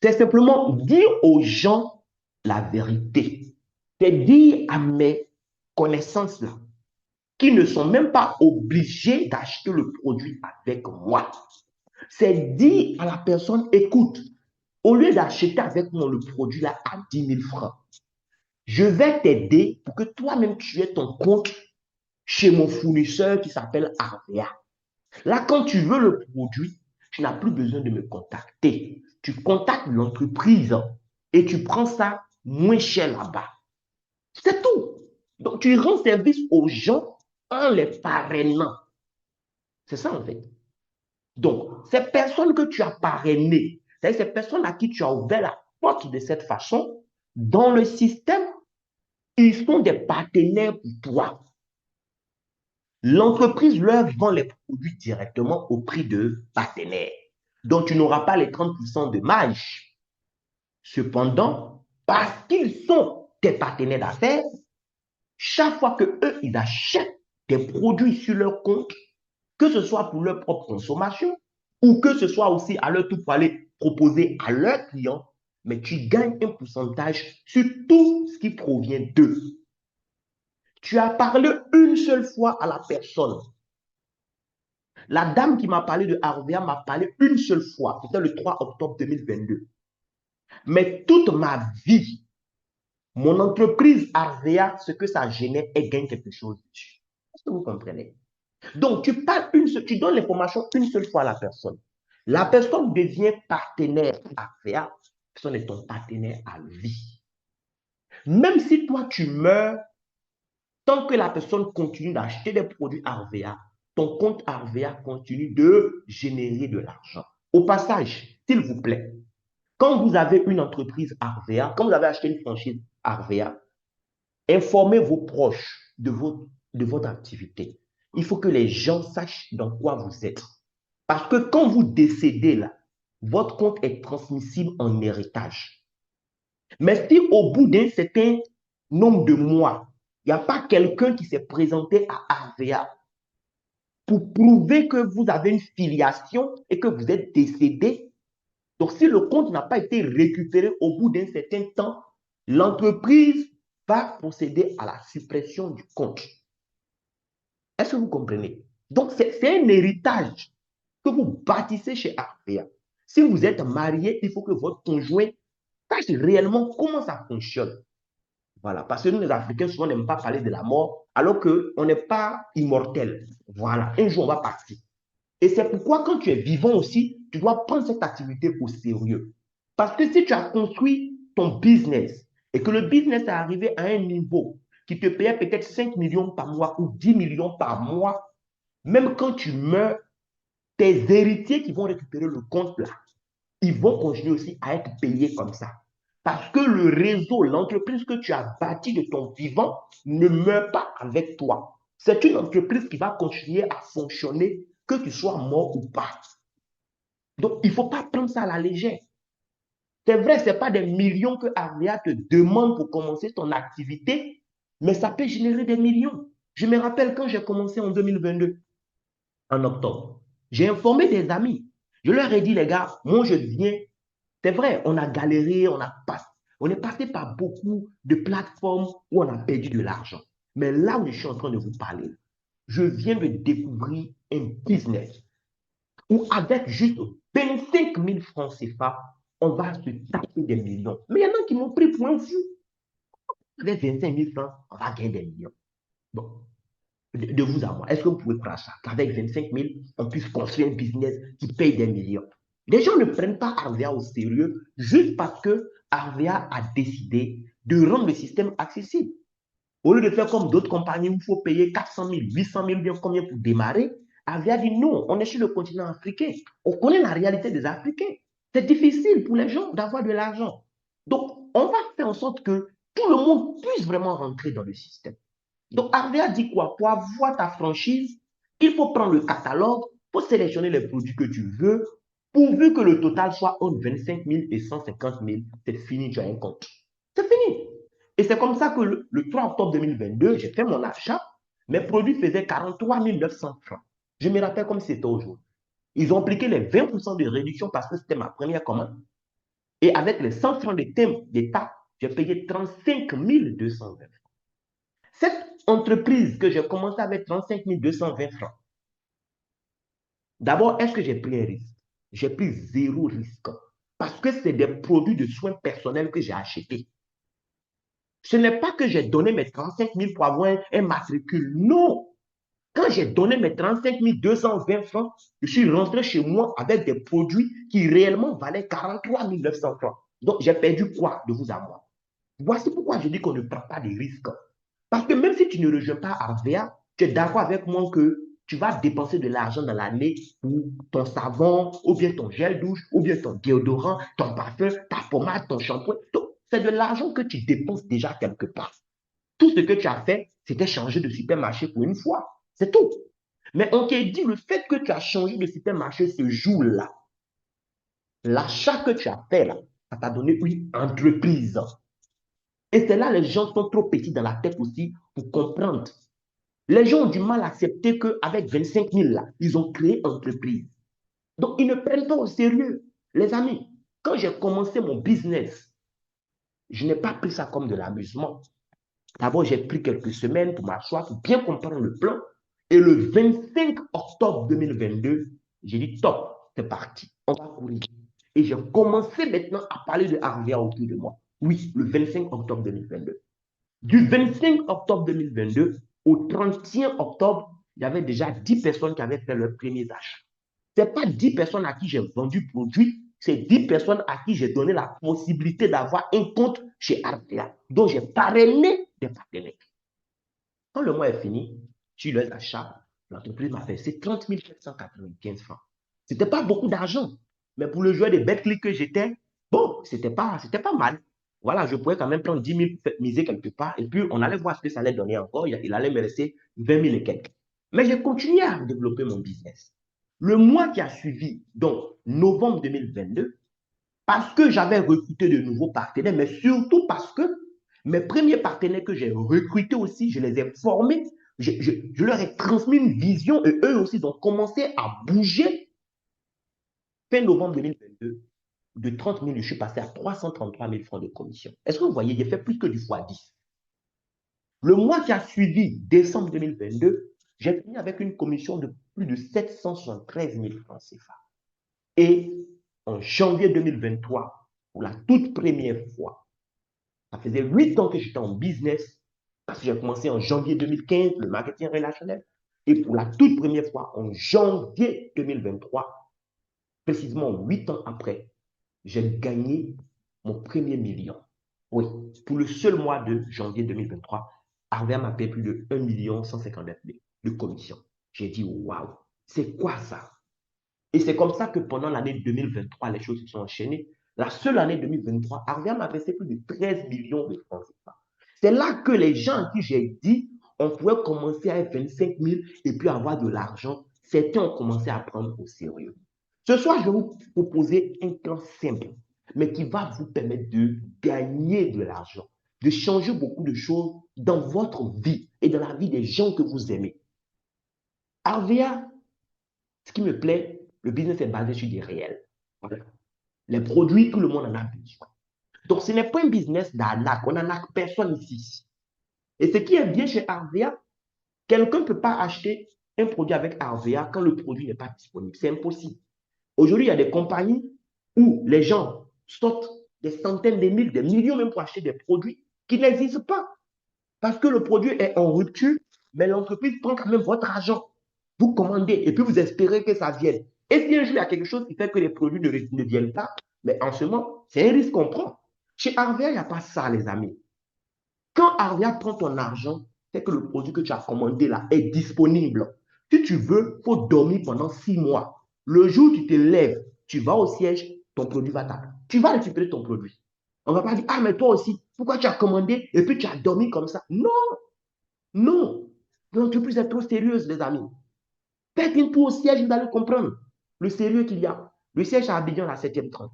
Speaker 1: C'est simplement dire aux gens la vérité. C'est dire à mes connaissances là, qui ne sont même pas obligés d'acheter le produit avec moi. C'est dire à la personne, écoute, au lieu d'acheter avec moi le produit là à 10 000 francs, je vais t'aider pour que toi-même tu aies ton compte chez mon fournisseur qui s'appelle Arvea. Là, quand tu veux le produit, tu n'as plus besoin de me contacter. Tu contactes l'entreprise et tu prends ça moins cher là-bas. C'est tout. Donc, tu rends service aux gens en les parrainant. C'est ça, en fait. Donc, ces personnes que tu as parrainées, c'est-à-dire ces personnes à qui tu as ouvert la porte de cette façon, dans le système, ils sont des partenaires pour toi. L'entreprise leur vend les produits directement au prix de partenaire. Donc, tu n'auras pas les 30% de marge. Cependant, parce qu'ils sont tes partenaires d'affaires, chaque fois que eux, ils achètent des produits sur leur compte, que ce soit pour leur propre consommation ou que ce soit aussi à leur tour pour aller proposer à leurs clients, mais tu gagnes un pourcentage sur tout ce qui provient d'eux. Tu as parlé une seule fois à la personne. La dame qui m'a parlé de Arvea m'a parlé une seule fois. C'était le 3 octobre 2022. Mais toute ma vie, mon entreprise Arvea, ce que ça génère, elle gagne quelque chose dessus. Est-ce que vous comprenez? Donc, tu donnes l'information une seule fois à la personne. La personne devient partenaire Arvea. La personne est ton partenaire à vie. Même si toi, tu meurs, tant que la personne continue d'acheter des produits Arvea, ton compte Arvea continue de générer de l'argent. Au passage, s'il vous plaît, quand vous avez une entreprise Arvea, quand vous avez acheté une franchise Arvea, informez vos proches de votre activité. Il faut que les gens sachent dans quoi vous êtes. Parce que quand vous décédez là, votre compte est transmissible en héritage. Mais si au bout d'un certain nombre de mois, il n'y a pas quelqu'un qui s'est présenté à Arvea pour prouver que vous avez une filiation et que vous êtes décédé, donc si le compte n'a pas été récupéré au bout d'un certain temps, l'entreprise va procéder à la suppression du compte. Est-ce que vous comprenez? Donc c'est un héritage que vous bâtissez chez Arvea. Si vous êtes marié, il faut que votre conjoint sache réellement comment ça fonctionne. Voilà, parce que nous, les Africains, souvent, n'aiment pas parler de la mort, alors qu'on n'est pas immortel. Voilà, un jour, on va partir. Et c'est pourquoi, quand tu es vivant aussi, tu dois prendre cette activité au sérieux. Parce que si tu as construit ton business et que le business est arrivé à un niveau qui te payait peut-être 5 millions par mois ou 10 millions par mois, même quand tu meurs, tes héritiers qui vont récupérer le compte là, ils vont continuer aussi à être payés comme ça. Parce que le réseau, l'entreprise que tu as bâtie de ton vivant ne meurt pas avec toi. C'est une entreprise qui va continuer à fonctionner, que tu sois mort ou pas. Donc, il ne faut pas prendre ça à la légère. C'est vrai, ce n'est pas des millions que Avia te demande pour commencer ton activité, mais ça peut générer des millions. Je me rappelle quand j'ai commencé en 2022, en octobre, j'ai informé des amis. Je leur ai dit, les gars, moi je viens. C'est vrai, on a galéré, on est passé par beaucoup de plateformes où on a perdu de l'argent. Mais là où je suis en train de vous parler, je viens de découvrir un business où avec juste 25 000 francs CFA, on va se taper des millions. Mais il y en a qui m'ont pris pour un fou. Avec 25 000 francs, on va gagner des millions. Bon. de vous à moi. Est-ce que vous pouvez croire ça? Qu'avec 25 000, on puisse construire un business qui paye des millions. Les gens ne prennent pas Arvea au sérieux juste parce que Arvea a décidé de rendre le système accessible. Au lieu de faire comme d'autres compagnies où il faut payer 400 000, 800 000, bien combien pour démarrer, Avia dit non, on est sur le continent africain. On connaît la réalité des Africains. C'est difficile pour les gens d'avoir de l'argent. Donc, on va faire en sorte que tout le monde puisse vraiment rentrer dans le système. Donc, Avia dit quoi? Pour avoir ta franchise, il faut prendre le catalogue, il faut sélectionner les produits que tu veux, pourvu que le total soit entre 25 000 et 150 000. C'est fini, tu as un compte. C'est fini. Et c'est comme ça que le 3 octobre 2022, j'ai fait mon achat. Mes produits faisaient 43 900 francs. Je me rappelle comme c'était aujourd'hui. Ils ont appliqué les 20% de réduction parce que c'était ma première commande. Et avec les 100 francs d'État, j'ai payé 35 220 francs. Cette entreprise que j'ai commencé avec 35 220 francs, d'abord, est-ce que j'ai pris un risque? J'ai pris zéro risque. Parce que c'est des produits de soins personnels que j'ai achetés. Ce n'est pas que j'ai donné mes 35 000 pour avoir un matricule. Non. Quand j'ai donné mes 35 220 francs, je suis rentré chez moi avec des produits qui réellement valaient 43 900 francs. Donc, j'ai perdu quoi de vous à moi? Voici pourquoi je dis qu'on ne prend pas de risques. Parce que même si tu ne rejoins pas Arvea, tu es d'accord avec moi que tu vas dépenser de l'argent dans l'année pour ton savon, ou bien ton gel douche, ou bien ton déodorant, ton parfum, ta pommade, ton shampoing. C'est de l'argent que tu dépenses déjà quelque part. Tout ce que tu as fait, c'était changer de supermarché pour une fois. C'est tout. Mais on t'a dit, le fait que tu as changé de supermarché ce jour-là, l'achat que tu as fait là, ça t'a donné une entreprise. Et c'est là les gens sont trop petits dans la tête aussi pour comprendre. Les gens ont du mal à accepter qu'avec 25 000 là, ils ont créé une entreprise. Donc, ils ne prennent pas au sérieux. Les amis, quand j'ai commencé mon business, je n'ai pas pris ça comme de l'amusement. D'abord, j'ai pris quelques semaines pour m'asseoir, pour bien comprendre le plan. Et le 25 octobre 2022, j'ai dit, top, c'est parti, on va courir. Et j'ai commencé maintenant à parler de Arvia autour de moi. Oui, le 25 octobre 2022. Du 25 octobre 2022 au 31 octobre, il y avait déjà 10 personnes qui avaient fait leurs premiers achats. Ce n'est pas 10 personnes à qui j'ai vendu produit, c'est 10 personnes à qui j'ai donné la possibilité d'avoir un compte chez Artea. Donc, j'ai parrainé des partenaires. Quand le mois est fini, sur leurs achats, l'entreprise m'a versé 30 795 francs. Ce n'était pas beaucoup d'argent, mais pour le joueur de BetClick que j'étais, bon, c'était pas mal. Voilà, je pouvais quand même prendre 10 000 miser quelque part, et puis on allait voir ce que ça allait donner encore. Il allait me rester 20 000 et quelques. Mais j'ai continué à développer mon business. Le mois qui a suivi, donc novembre 2022, parce que j'avais recruté de nouveaux partenaires, mais surtout parce que mes premiers partenaires que j'ai recrutés aussi, je les ai formés, je leur ai transmis une vision et eux aussi ont commencé à bouger. Fin novembre 2022, de 30 000, je suis passé à 333 000 francs de commission. Est-ce que vous voyez, j'ai fait plus que du fois 10. Le mois qui a suivi, décembre 2022, j'ai fini avec une commission de plus de 773 000 francs CFA. Et en janvier 2023, pour la toute première fois, ça faisait 8 ans que j'étais en business, parce que j'ai commencé en janvier 2015, le marketing relationnel. Et pour la toute première fois, en janvier 2023, précisément 8 ans après, j'ai gagné mon premier million. Oui, pour le seul mois de janvier 2023, Arvia m'a payé plus de 1 159 000 de commission. J'ai dit, waouh, c'est quoi ça? Et c'est comme ça que pendant l'année 2023, les choses se sont enchaînées. La seule année 2023, Arvia m'a versé plus de 13 millions de francs CFA. C'est là que les gens à qui j'ai dit, on pouvait commencer avec 25 000 et puis avoir de l'argent, certains ont commencé à prendre au sérieux. Ce soir, je vais vous proposer un plan simple, mais qui va vous permettre de gagner de l'argent, de changer beaucoup de choses dans votre vie et dans la vie des gens que vous aimez. Arvia, ce qui me plaît, le business est basé sur des réels. Voilà. Les produits, tout le monde en a besoin. Donc, ce n'est pas un business d'arnaque. On n'arnaque personne ici. Et ce qui est bien chez Arvia, quelqu'un ne peut pas acheter un produit avec Arvia quand le produit n'est pas disponible. C'est impossible. Aujourd'hui, il y a des compagnies où les gens sortent des centaines de mille, des millions même pour acheter des produits qui n'existent pas. Parce que le produit est en rupture, mais l'entreprise prend quand même votre argent. Vous commandez et puis vous espérez que ça vienne. Et si un jour il y a quelque chose qui fait que les produits ne viennent pas, mais en ce moment, c'est un risque qu'on prend. Chez Arvia, il n'y a pas ça, les amis. Quand Arvia prend ton argent, c'est que le produit que tu as commandé là est disponible. Si tu veux, il faut dormir pendant 6 mois. Le jour où tu te lèves, tu vas au siège, ton produit va t'attendre. Tu vas récupérer ton produit. On ne va pas dire, ah, mais toi aussi, pourquoi tu as commandé et puis tu as dormi comme ça? Non, non. L'entreprise est trop sérieuse, les amis. Faites une tour au siège, vous allez comprendre le sérieux qu'il y a. Le siège à Abidjan, la 7e 30.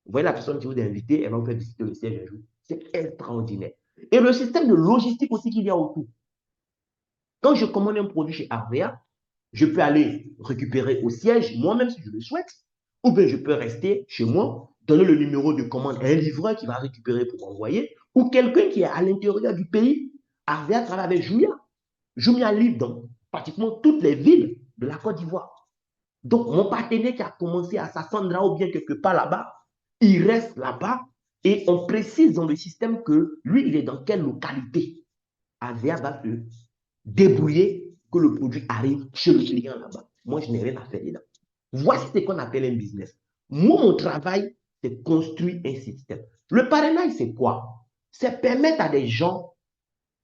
Speaker 1: Vous voyez la personne qui vous a invité, elle va vous faire visiter le siège un jour. C'est extraordinaire. Et le système de logistique aussi qu'il y a autour. Quand je commande un produit chez Arvea, je peux aller récupérer au siège, moi-même si je le souhaite, ou bien je peux rester chez moi, donner le numéro de commande à un livreur qui va récupérer pour envoyer, ou quelqu'un qui est à l'intérieur du pays. Arvea travaille avec Jumia. Jumia livre dans pratiquement toutes les villes de la Côte d'Ivoire. Donc, mon partenaire qui a commencé à Sassandra ou bien quelque part là-bas, il reste là-bas et on précise dans le système que lui, il est dans quelle localité. Avea va se débrouiller que le produit arrive chez le client là-bas. Moi, je n'ai rien à faire là. Voici ce qu'on appelle un business. Moi, mon travail, c'est construire un système. Le parrainage, c'est quoi? C'est permettre à des gens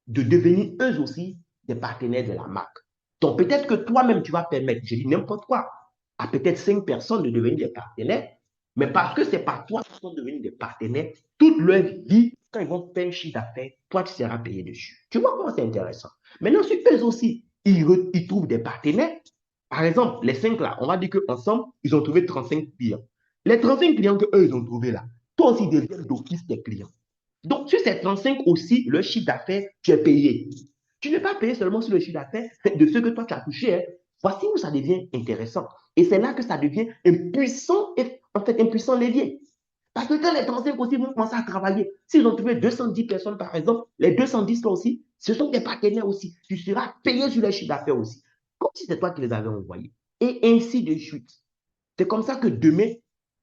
Speaker 1: de devenir eux aussi des partenaires de la marque. Donc peut-être que toi-même, tu vas permettre, je dis n'importe quoi, à peut-être 5 personnes de devenir des partenaires, mais parce que c'est pas toi qui sont devenus des partenaires, toute leur vie, quand ils vont faire un chiffre d'affaires, toi, tu seras payé dessus. Tu vois comment c'est intéressant. Maintenant, si eux aussi, ils trouvent des partenaires, par exemple, les 5 là, on va dire qu'ensemble, ils ont trouvé 35 clients. Les 35 clients qu'eux, ils ont trouvés là, toi aussi, deviens d'office des clients. Donc, sur ces 35 aussi, le chiffre d'affaires, tu es payé. Tu n'es pas payé seulement sur le chiffre d'affaires de ce que toi tu as touché. Hein. Voici où ça devient intéressant. Et c'est là que ça devient un puissant levier. Parce que quand les 35 aussi vont commencer à travailler, s'ils ont trouvé 210 personnes par exemple, les 210 là aussi, ce sont des partenaires aussi. Tu seras payé sur le chiffre d'affaires aussi. Comme si c'est toi qui les avais envoyés. Et ainsi de suite. C'est comme ça que demain,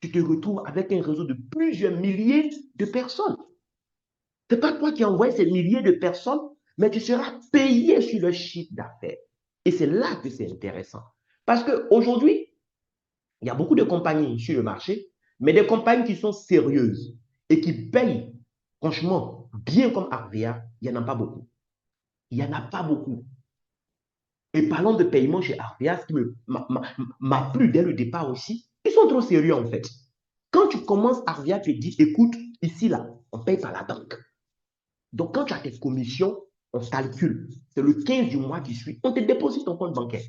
Speaker 1: tu te retrouves avec un réseau de plusieurs milliers de personnes. Ce n'est pas toi qui envoies ces milliers de personnes, mais tu seras payé sur le chiffre d'affaires. Et c'est là que c'est intéressant. Parce qu'aujourd'hui, il y a beaucoup de compagnies sur le marché, mais des compagnies qui sont sérieuses et qui payent, franchement, bien comme Arvia, il n'y en a pas beaucoup. Il n'y en a pas beaucoup. Et parlons de paiement chez Arvia, ce qui m'a plu dès le départ aussi, ils sont trop sérieux en fait. Quand tu commences, Arvia te dit, écoute, ici, là, on paye par la banque. Donc, quand tu as tes commissions, on calcule. C'est le 15 du mois qui suit. On te déposite ton compte bancaire.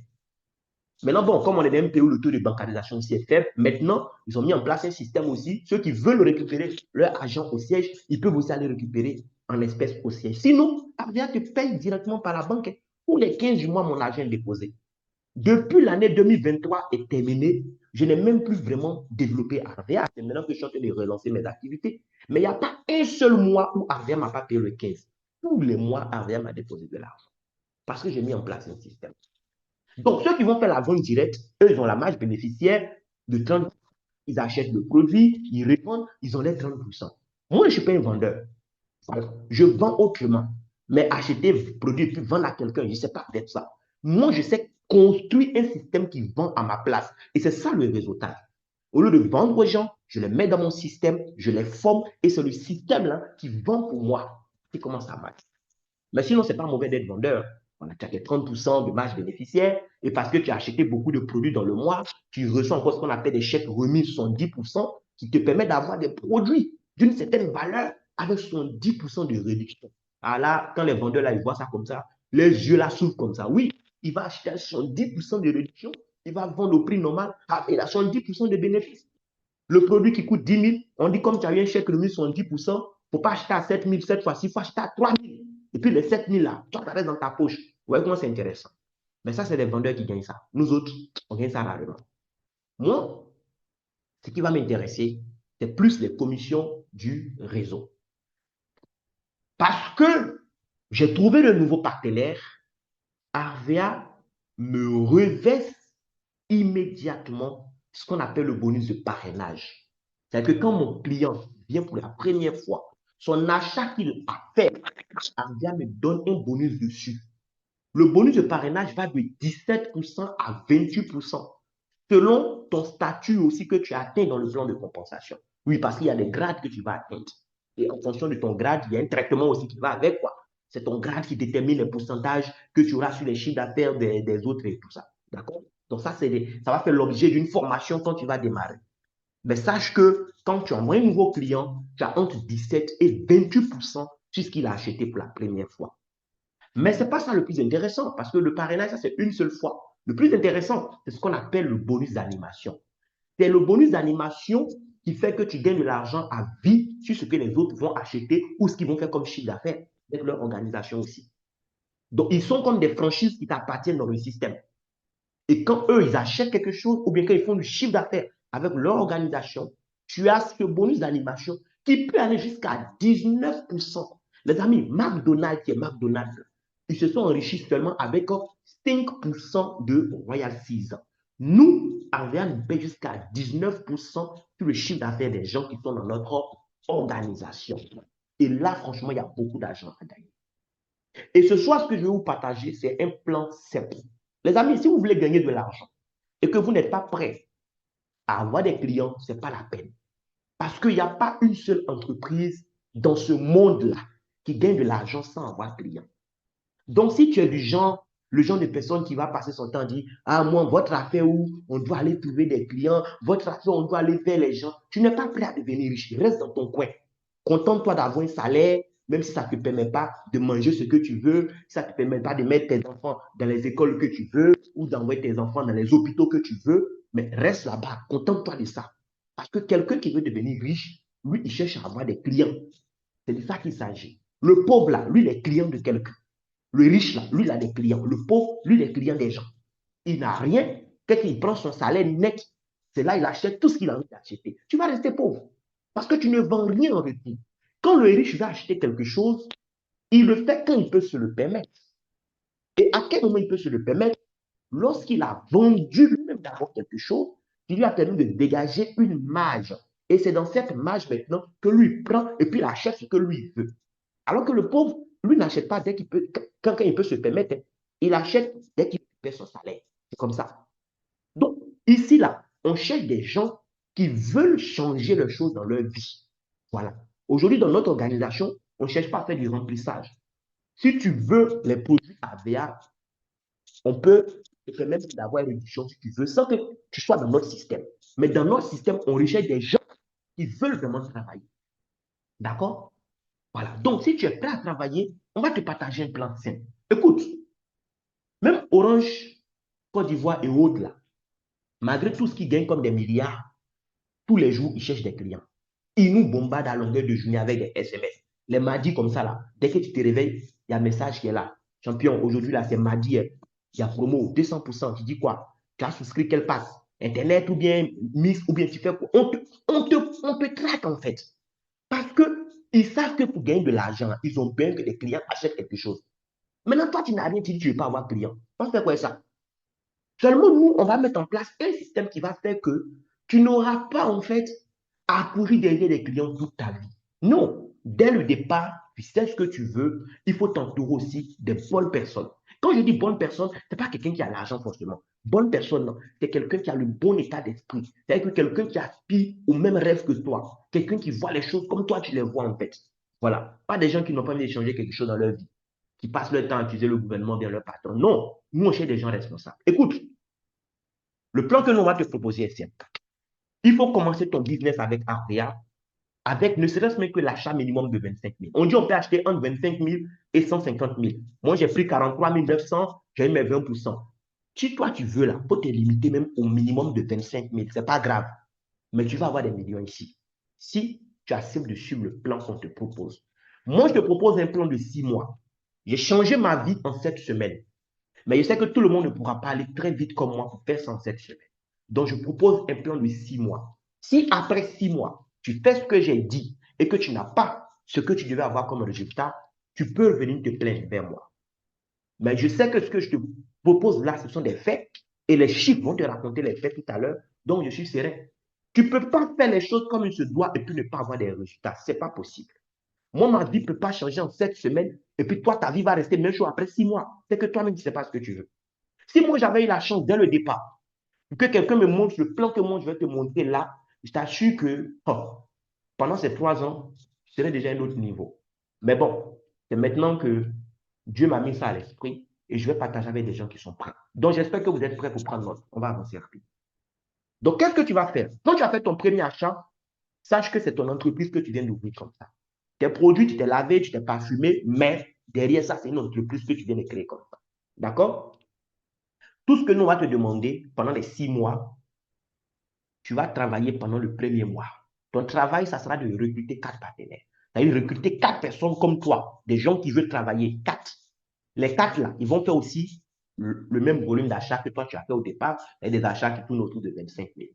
Speaker 1: Maintenant, bon, comme on est dans un pays où le taux de bancarisation aussi est faible, maintenant, ils ont mis en place un système aussi. Ceux qui veulent récupérer leur argent au siège, ils peuvent aussi aller récupérer en espèces au siège. Sinon, Avia te paye directement par la banque. Pour les 15 du mois, mon argent est déposé. Depuis l'année 2023 est terminée, je n'ai même plus vraiment développé Arvea. C'est maintenant que je suis en train de relancer mes activités. Mais il n'y a pas un seul mois où Arvea ne m'a pas payé le 15. Tous les mois, Arvea m'a déposé de l'argent. Parce que j'ai mis en place un système. Donc, ceux qui vont faire la vente directe, eux, ils ont la marge bénéficiaire de 30%. Ils achètent le produit, ils répondent, ils ont les 30%. Moi, je ne suis pas un vendeur. Je vends autrement. Mais acheter le produit et puis vendre à quelqu'un, je ne sais pas faire ça. Moi, je sais construire un système qui vend à ma place. Et c'est ça le résultat. Au lieu de vendre aux gens, je les mets dans mon système, je les forme et c'est le système-là qui vend pour moi, qui commence à marcher. Mais sinon, ce n'est pas mauvais d'être vendeur. On a tes 30% de marge bénéficiaire et parce que tu as acheté beaucoup de produits dans le mois, tu reçois encore ce qu'on appelle des chèques remis 70% qui te permettent d'avoir des produits d'une certaine valeur avec 70% de réduction. Alors là, quand les vendeurs là, ils voient ça comme ça, les yeux là s'ouvrent comme ça. Oui, il va acheter à 70% de réduction, il va vendre au prix normal, il a 70% de bénéfice. Le produit qui coûte 10 000, on dit comme tu as eu un chèque remis 70%, il ne faut pas acheter à 7 000 cette fois-ci, il faut acheter à 3 000. Et puis les 7 000 là, toi, tu restes dans ta poche. Vous voyez comment c'est intéressant. Mais ça, c'est les vendeurs qui gagnent ça. Nous autres, on gagne ça rarement. Moi, ce qui va m'intéresser, c'est plus les commissions du réseau. Parce que j'ai trouvé de nouveaux partenaires, Arvea me reverse immédiatement ce qu'on appelle le bonus de parrainage. C'est-à-dire que quand mon client vient pour la première fois, son achat qu'il a fait, Arvea me donne un bonus dessus. Le bonus de parrainage va de 17% à 28%, selon ton statut aussi que tu as atteint dans le plan de compensation. Oui, parce qu'il y a des grades que tu vas atteindre. Et en fonction de ton grade, il y a un traitement aussi qui va avec, quoi. C'est ton grade qui détermine les pourcentages que tu auras sur les chiffres d'affaires des autres et tout ça. D'accord? Donc ça, ça va faire l'objet d'une formation quand tu vas démarrer. Mais sache que quand tu envoies un nouveau client, tu as entre 17 et 28% sur ce qu'il a acheté pour la première fois. Mais ce n'est pas ça le plus intéressant, parce que le parrainage, ça c'est une seule fois. Le plus intéressant, c'est ce qu'on appelle le bonus d'animation. C'est le bonus d'animation qui fait que tu gagnes de l'argent à vie sur ce que les autres vont acheter ou ce qu'ils vont faire comme chiffre d'affaires avec leur organisation aussi. Donc, ils sont comme des franchises qui t'appartiennent dans le système. Et quand eux, ils achètent quelque chose ou bien quand ils font du chiffre d'affaires avec leur organisation, tu as ce bonus d'animation qui peut aller jusqu'à 19%. Les amis, McDonald's qui est McDonald's, ils se sont enrichis seulement avec 5% de royalties. Nous, Ariane, on paye jusqu'à 19% sur le chiffre d'affaires des gens qui sont dans notre organisation. Et là, franchement, il y a beaucoup d'argent à gagner. Et ce soir, ce que je vais vous partager, c'est un plan simple. Les amis, si vous voulez gagner de l'argent et que vous n'êtes pas prêt à avoir des clients, ce n'est pas la peine. Parce qu'il n'y a pas une seule entreprise dans ce monde-là qui gagne de l'argent sans avoir de clients. Donc, si tu es du genre, le genre de personne qui va passer son temps à dire, ah, moi, votre affaire où on doit aller trouver des clients, votre affaire, on doit aller vers les gens, tu n'es pas prêt à devenir riche. Reste dans ton coin. Contente-toi d'avoir un salaire, même si ça ne te permet pas de manger ce que tu veux, si ça ne te permet pas de mettre tes enfants dans les écoles que tu veux ou d'envoyer tes enfants dans les hôpitaux que tu veux, mais reste là-bas. Contente-toi de ça. Parce que quelqu'un qui veut devenir riche, lui, il cherche à avoir des clients. C'est de ça qu'il s'agit. Le pauvre, là, lui, il est client de quelqu'un. Le riche, là, lui, il a des clients. Le pauvre, lui, il est client des gens. Il n'a rien. Quelqu'un, il prend son salaire net. C'est là, il achète tout ce qu'il a envie d'acheter. Tu vas rester pauvre. Parce que tu ne vends rien en retour. Quand le riche va acheter quelque chose, il le fait quand il peut se le permettre. Et à quel moment il peut se le permettre? Lorsqu'il a vendu lui-même d'abord quelque chose, qui lui a permis de dégager une marge. Et c'est dans cette marge maintenant que lui prend et puis il achète ce que lui veut. Alors que le pauvre, lui, n'achète pas dès qu'il peut, quand il peut se permettre. Il achète dès qu'il paie son salaire. C'est comme ça. Donc, ici, là, on cherche des gens qui veulent changer les choses dans leur vie. Voilà. Aujourd'hui, dans notre organisation, on ne cherche pas à faire du remplissage. Si tu veux les produits AVA, on peut te permettre d'avoir une réduction si tu veux, sans que tu sois dans notre système. Mais dans notre système, on recherche des gens qui veulent vraiment travailler. D'accord? Voilà. Donc, si tu es prêt à travailler, on va te partager un plan simple. Écoute, même Orange, Côte d'Ivoire et autres, là, malgré tout ce qu'ils gagnent comme des milliards, tous les jours, ils cherchent des clients. Ils nous bombardent à longueur de journée avec des SMS. Les mardis comme ça, là, dès que tu te réveilles, il y a un message qui est là. Champion, aujourd'hui, là, c'est mardi, il y a promo, 200%. Tu dis quoi? Tu as souscrit quel passe? Internet ou bien mix ou bien tu fais quoi? On te traque, en fait. Parce qu'ils savent que pour gagner de l'argent, ils ont besoin que les clients achètent quelque chose. Maintenant, toi, tu n'as rien, tu dis que tu ne veux pas avoir client. On fait quoi ça? Seulement, nous, on va mettre en place un système qui va faire que tu n'auras pas, en fait, à courir derrière des clients toute ta vie. Non, dès le départ, tu sais ce que tu veux, il faut t'entourer aussi des bonnes personnes. Quand je dis bonne personne, ce n'est pas quelqu'un qui a l'argent forcément. Bonne personne, c'est quelqu'un qui a le bon état d'esprit. C'est quelqu'un qui aspire au même rêve que toi. Quelqu'un qui voit les choses comme toi, tu les vois en fait. Voilà. Pas des gens qui n'ont pas envie d'échanger quelque chose dans leur vie, qui passent leur temps à accuser le gouvernement bien leur patron. Non, nous, on cherche des gens responsables. Écoute, le plan que nous, on va te proposer est simple. Il faut commencer ton business avec Aria, avec ne serait-ce même que l'achat minimum de 25 000. On dit on peut acheter entre 25 000 et 150 000. Moi, j'ai pris 43 900, j'ai eu mes 20%. Si toi, tu veux, là, faut te limiter même au minimum de 25 000. Ce n'est pas grave. Mais tu vas avoir des millions ici. Si tu acceptes de suivre le plan qu'on te propose. Moi, je te propose un plan de 6 mois. J'ai changé ma vie en 7 semaines. Mais je sais que tout le monde ne pourra pas aller très vite comme moi pour faire 107 semaines. Donc, je propose un plan de 6 mois. Si après 6 mois, tu fais ce que j'ai dit et que tu n'as pas ce que tu devais avoir comme résultat, tu peux venir te plaindre vers moi. Mais je sais que ce que je te propose là, ce sont des faits et les chiffres vont te raconter les faits tout à l'heure. Donc, je suis serein. Tu ne peux pas faire les choses comme il se doit et puis ne pas avoir des résultats. Ce n'est pas possible. Moi, ma vie ne peut pas changer en 7 semaines. Et puis toi, ta vie va rester même chose après 6 mois. C'est que toi-même, tu ne sais pas ce que tu veux. Si moi, j'avais eu la chance dès le départ, que quelqu'un me montre le plan que moi, je vais te montrer là, je t'assure que pendant ces 3 ans, je serai déjà à un autre niveau. Mais bon, c'est maintenant que Dieu m'a mis ça à l'esprit et je vais partager avec des gens qui sont prêts. Donc, j'espère que vous êtes prêts pour prendre note. On va avancer rapide. Donc, qu'est-ce que tu vas faire? Quand tu as fait ton premier achat, sache que c'est ton entreprise que tu viens d'ouvrir comme ça. Tes produits, tu t'es lavé, tu t'es parfumé, mais derrière ça, c'est une entreprise que tu viens de créer comme ça. D'accord? Tout ce que nous, on va te demander pendant les 6 mois, tu vas travailler pendant le premier mois. Ton travail, ça sera de recruter 4 partenaires. C'est-à-dire recruter 4 personnes comme toi, des gens qui veulent travailler. 4. Les 4 là, ils vont faire aussi le même volume d'achat que toi, tu as fait au départ, et des achats qui tournent autour de 25 000.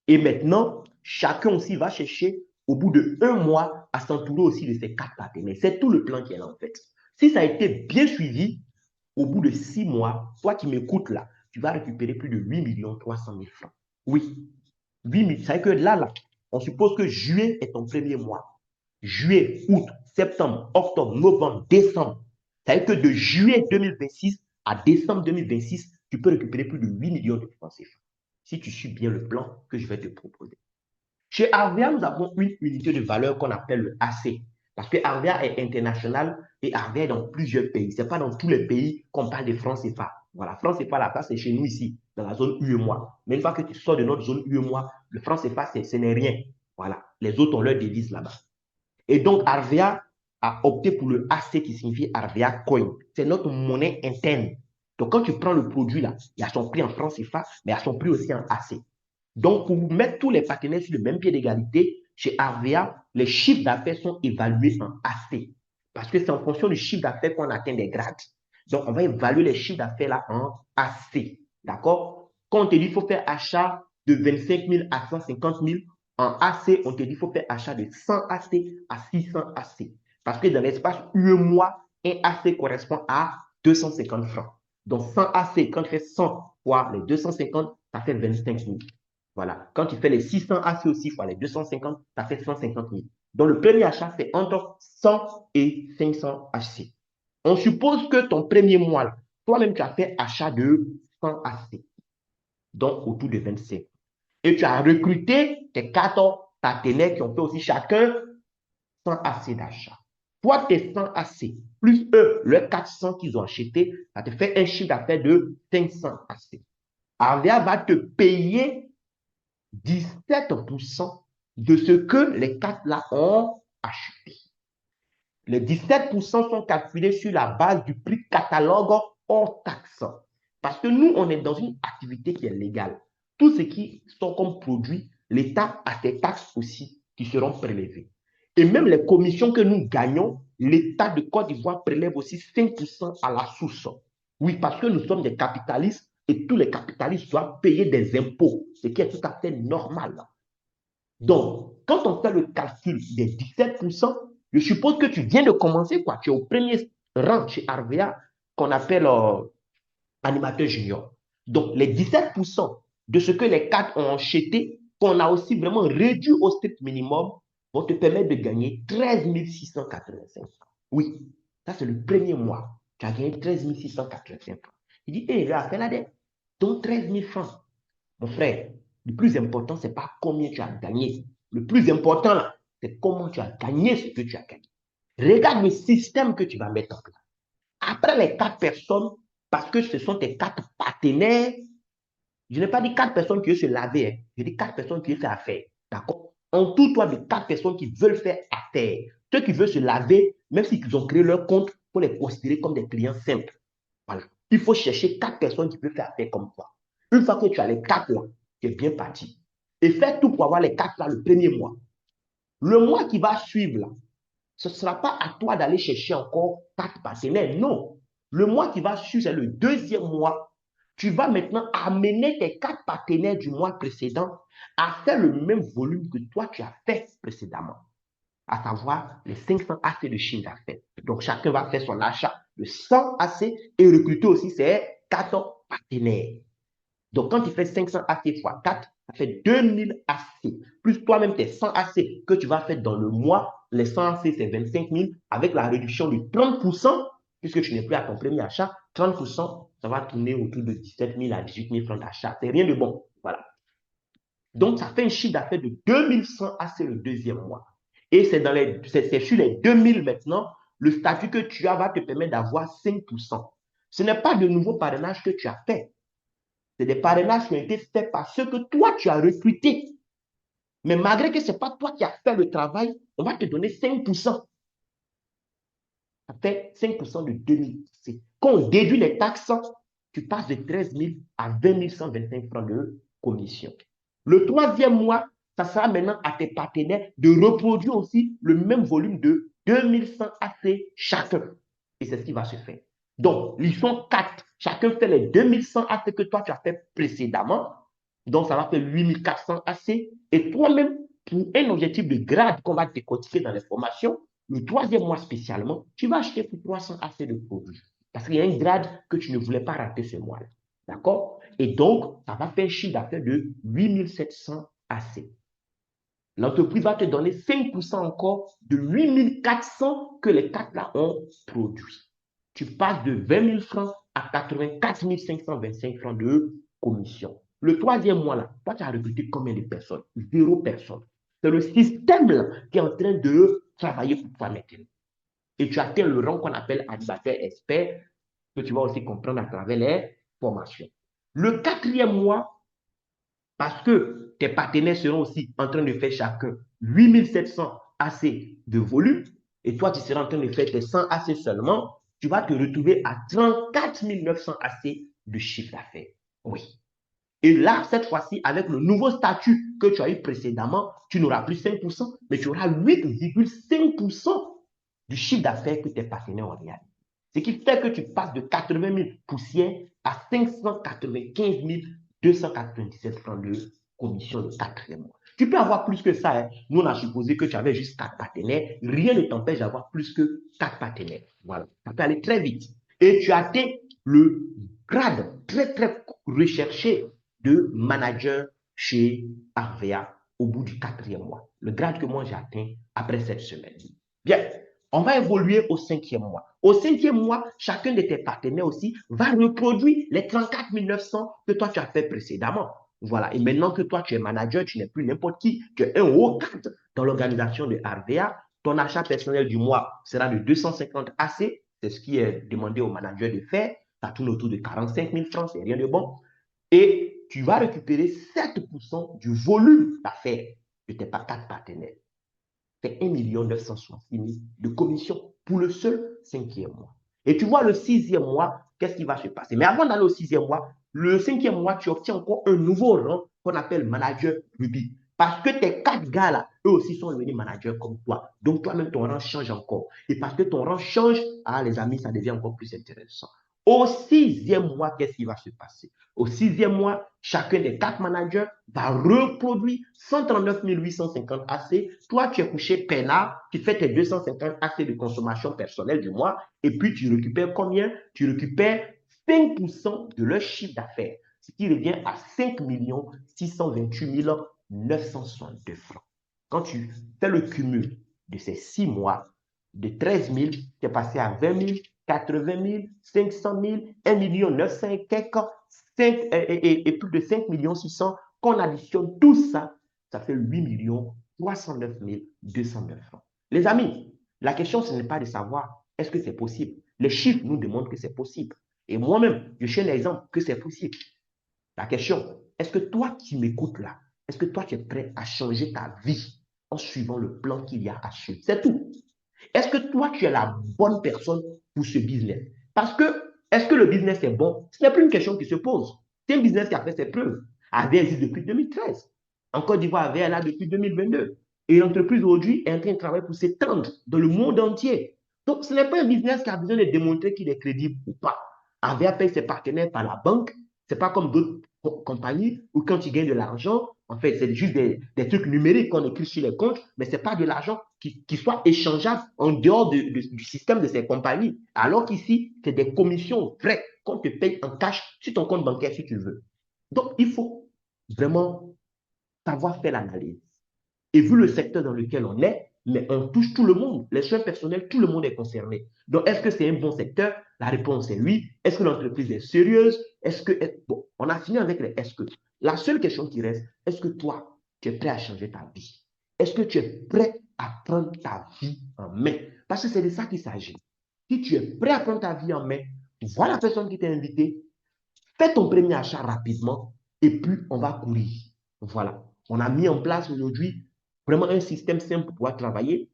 Speaker 1: Et maintenant, chacun aussi va chercher, au bout de 1 mois, à s'entourer aussi de ces 4 partenaires. C'est tout le plan qui est là, en fait. Si ça a été bien suivi, au bout de 6 mois, toi qui m'écoutes là, tu vas récupérer plus de 8 300 000 francs. Oui, 8 000. Ça veut dire que là, on suppose que juillet est ton premier mois. Juillet, août, septembre, octobre, novembre, décembre. Ça veut dire que de juillet 2026 à décembre 2026, tu peux récupérer plus de 8 millions de francs CFA. Si tu suis bien le plan que je vais te proposer. Chez Arvia, nous avons une unité de valeur qu'on appelle le AC. Parce que Arvia est international et Arvia est dans plusieurs pays. Ce n'est pas dans tous les pays qu'on parle de francs CFA. Voilà, francs CFA, là, c'est chez nous ici, dans la zone UEMOA. Mais une fois que tu sors de notre zone UEMOA, le franc CFA, ce n'est rien. Voilà, les autres ont leur devise là-bas. Et donc, Arvia a opté pour le AC qui signifie Arvia Coin. C'est notre monnaie interne. Donc, quand tu prends le produit là, il y a son prix en francs CFA, mais il y a son prix aussi en AC. Donc, pour mettre tous les partenaires sur le même pied d'égalité, chez Arvia, les chiffres d'affaires sont évalués en AC. Parce que c'est en fonction du chiffre d'affaires qu'on atteint des grades. Donc, on va évaluer les chiffres d'affaires là en AC. D'accord? Quand on te dit qu'il faut faire achat de 25 000 à 150 000, en AC, on te dit qu'il faut faire achat de 100 AC à 600 AC. Parce que dans l'espace UEMOA, un AC correspond à 250 francs. Donc, 100 AC, quand tu fais 100 fois les 250, ça fait 25 000. Voilà. Quand tu fais les 600 AC aussi fois les 250, ça fait 150 000. Donc, le premier achat, c'est entre 100 et 500 AC. On suppose que ton premier mois, toi-même, tu as fait achat de 100 AC. Donc, autour de 25. Et tu as recruté tes 4 partenaires qui ont fait aussi chacun 100 AC d'achat. Toi, tes 100 AC, plus eux, leurs 400 qu'ils ont acheté, ça te fait un chiffre d'affaires de 500 AC. Arvia va te payer 17% de ce que les 4 là ont acheté. Les 17% sont calculés sur la base du prix catalogue hors taxe. Parce que nous, on est dans une activité qui est légale. Tout ce qui sont comme produits, l'État a ses taxes aussi qui seront prélevées. Et même les commissions que nous gagnons, l'État de Côte d'Ivoire prélève aussi 5% à la source. Oui, parce que nous sommes des capitalistes et tous les capitalistes doivent payer des impôts, ce qui est tout à fait normal. Donc, quand on fait le calcul des 17%, je suppose que tu viens de commencer, quoi. Tu es au premier rang chez Arvea, qu'on appelle animateur junior. Donc, les 17% de ce que les 4 ont acheté, qu'on a aussi vraiment réduit au strict minimum, vont te permettre de gagner 13 685 francs. Oui, ça c'est le premier mois. Tu as gagné 13 685 francs. Il dit, hé, hey, là, fais la dette. Donc 13 000 francs. Mon frère, le plus important, ce n'est pas combien tu as gagné. Le plus important, là, c'est comment tu as gagné ce que tu as gagné. Regarde le système que tu vas mettre en place. Après les 4 personnes, parce que ce sont tes 4 partenaires, je n'ai pas dit 4 personnes qui veulent se laver, hein. Je dis 4 personnes qui veulent faire affaire. D'accord? Entoure-toi de 4 personnes qui veulent faire affaire. Ceux qui veulent se laver, même s'ils ont créé leur compte, il faut les considérer comme des clients simples. Voilà. Il faut chercher 4 personnes qui peuvent faire affaire comme toi. Une fois que tu as les 4 là, tu es bien parti. Et fais tout pour avoir les 4 là le premier mois. Le mois qui va suivre là, ce ne sera pas à toi d'aller chercher encore 4 partenaires. Non. Le mois qui va suivre, c'est le deuxième mois. Tu vas maintenant amener tes 4 partenaires du mois précédent à faire le même volume que toi tu as fait précédemment, à savoir les 500 AC de chiffre d'affaires. Donc, chacun va faire son achat de 100 AC et recruter aussi ses 4 partenaires. Donc, quand tu fais 500 AC fois 4, ça fait 2000 AC. Plus toi-même tes 100 AC que tu vas faire dans le mois. Les 100 AC, c'est 25 000. Avec la réduction de 30%, puisque tu n'es plus à ton premier achat, 30%, ça va tourner autour de 17 000 à 18 000 francs d'achat. C'est rien de bon. Voilà. Donc, ça fait un chiffre d'affaires de 2100 AC le deuxième mois. Et c'est sur les 2000 maintenant, le statut que tu as va te permettre d'avoir 5%. Ce n'est pas de nouveaux parrainages que tu as fait. C'est des parrainages qui ont été faits par ceux que toi, tu as recrutés. Mais malgré que ce n'est pas toi qui as fait le travail, on va te donner 5%. Ça fait 5% de 2000. Quand on déduit les taxes, tu passes de 13 000 à 20 125 francs de commission. Le troisième mois, ça sera maintenant à tes partenaires de reproduire aussi le même volume de 2100 AC chacun. Et c'est ce qui va se faire. Donc, ils sont 4. Chacun fait les 2100 AC que toi, tu as fait précédemment. Donc, ça va faire 8400 AC. Et toi-même, pour un objectif de grade qu'on va décortiquer dans les formations, le troisième mois spécialement, tu vas acheter pour 300 AC de produits. Parce qu'il y a un grade que tu ne voulais pas rater ce mois-là. D'accord? Et donc, ça va faire un chiffre d'affaires de 8700 AC. L'entreprise va te donner 5% encore de 8400 que les 4 là ont produit. Tu passes de 20 000 francs à 84 525 francs de commission. Le troisième mois là, toi, tu as recruté combien de personnes? 0 personne. C'est le système là qui est en train de travailler pour toi maintenant. Et tu atteins le rang qu'on appelle animateur expert, que tu vas aussi comprendre à travers les formations. Le quatrième mois, parce que tes partenaires seront aussi en train de faire chacun 8700 AC de volume, et toi, tu seras en train de faire tes 100 AC seulement, tu vas te retrouver à 34 900 AC de chiffre d'affaires. Oui. Et là, cette fois-ci, avec le nouveau statut que tu as eu précédemment, tu n'auras plus 5%, mais tu auras 8,5% du chiffre d'affaires que tes partenaires ont réalisé. Ce qui fait que tu passes de 80 000 poussières à 595 297 francs de commission de quatrième mois. Tu peux avoir plus que ça. Hein. Nous, on a supposé que tu avais juste 4 partenaires. Rien ne t'empêche d'avoir plus que 4 partenaires. Voilà. Ça peut aller très vite. Et tu atteins le grade très, très recherché de manager chez Arvea au bout du quatrième mois. Le grade que moi j'ai atteint après cette semaine. Bien, on va évoluer au cinquième mois. Au cinquième mois, chacun de tes partenaires aussi va reproduire les 34 900 que toi tu as fait précédemment. Voilà. Et maintenant que toi tu es manager, tu n'es plus n'importe qui. Tu es un haut cadre dans l'organisation de Arvea. Ton achat personnel du mois sera de 250 AC. C'est ce qui est demandé au manager de faire. Ça tourne autour de 45 000 francs, c'est rien de bon. Et tu vas récupérer 7% du volume d'affaires de tes 4 partenaires. C'est 1 966 000 de commission pour le seul cinquième mois. Et tu vois, le sixième mois, qu'est-ce qui va se passer? Mais avant d'aller au sixième mois, le cinquième mois, tu obtiens encore un nouveau rang qu'on appelle manager Ruby. Parce que tes 4 gars-là, eux aussi sont devenus managers comme toi. Donc, toi-même, ton rang change encore. Et parce que ton rang change, ah, les amis, ça devient encore plus intéressant. Au sixième mois, qu'est-ce qui va se passer? Au sixième mois, chacun des 4 managers va reproduire 139 850 AC. Toi, tu es couché peinard, tu fais tes 250 AC de consommation personnelle du mois, et puis tu récupères combien? Tu récupères 5% de leur chiffre d'affaires, ce qui revient à 5 628 962 francs. Quand tu fais le cumul de ces 6 mois, de 13 000, tu es passé à 20 000, 80 000, 500 000, 1 900 000 et quelques, et plus de 5 600 000. Qu'on additionne tout ça, ça fait 8 309 209 francs. Les amis, la question, ce n'est pas de savoir est-ce que c'est possible. Les chiffres nous démontrent que c'est possible. Et moi-même, je cherche l'exemple que c'est possible. La question, est-ce que toi qui m'écoutes là, est-ce que toi tu es prêt à changer ta vie en suivant le plan qu'il y a à suivre? C'est tout. Est-ce que toi tu es la bonne personne pour ce business? Parce que, est-ce que le business est bon? Ce n'est plus une question qui se pose. C'est un business qui a fait ses preuves. AVE existe depuis 2013. En Côte d'Ivoire, AVE est là depuis 2022. Et l'entreprise aujourd'hui est en train de travailler pour s'étendre dans le monde entier. Donc, ce n'est pas un business qui a besoin de démontrer qu'il est crédible ou pas. AVE paye ses partenaires par la banque. Ce n'est pas comme d'autres compagnies où quand tu gagnes de l'argent, en fait, c'est juste des trucs numériques qu'on écrit sur les comptes, mais ce n'est pas de l'argent qui soit échangeable en dehors du système de ces compagnies. Alors qu'ici, c'est des commissions vraies qu'on te paye en cash sur ton compte bancaire si tu veux. Donc, il faut vraiment savoir faire l'analyse. Et vu le secteur dans lequel on est, mais on touche tout le monde. Les soins personnels, tout le monde est concerné. Donc, est-ce que c'est un bon secteur? La réponse est oui. Est-ce que l'entreprise est sérieuse? Est-ce que... Bon, on a fini avec les est-ce que. La seule question qui reste, est-ce que toi, tu es prêt à changer ta vie? Est-ce que tu es prêt à prendre ta vie en main? Parce que c'est de ça qu'il s'agit. Si tu es prêt à prendre ta vie en main, vois la personne qui t'a invité, fais ton premier achat rapidement et puis on va courir. Voilà. On a mis en place aujourd'hui vraiment un système simple pour pouvoir travailler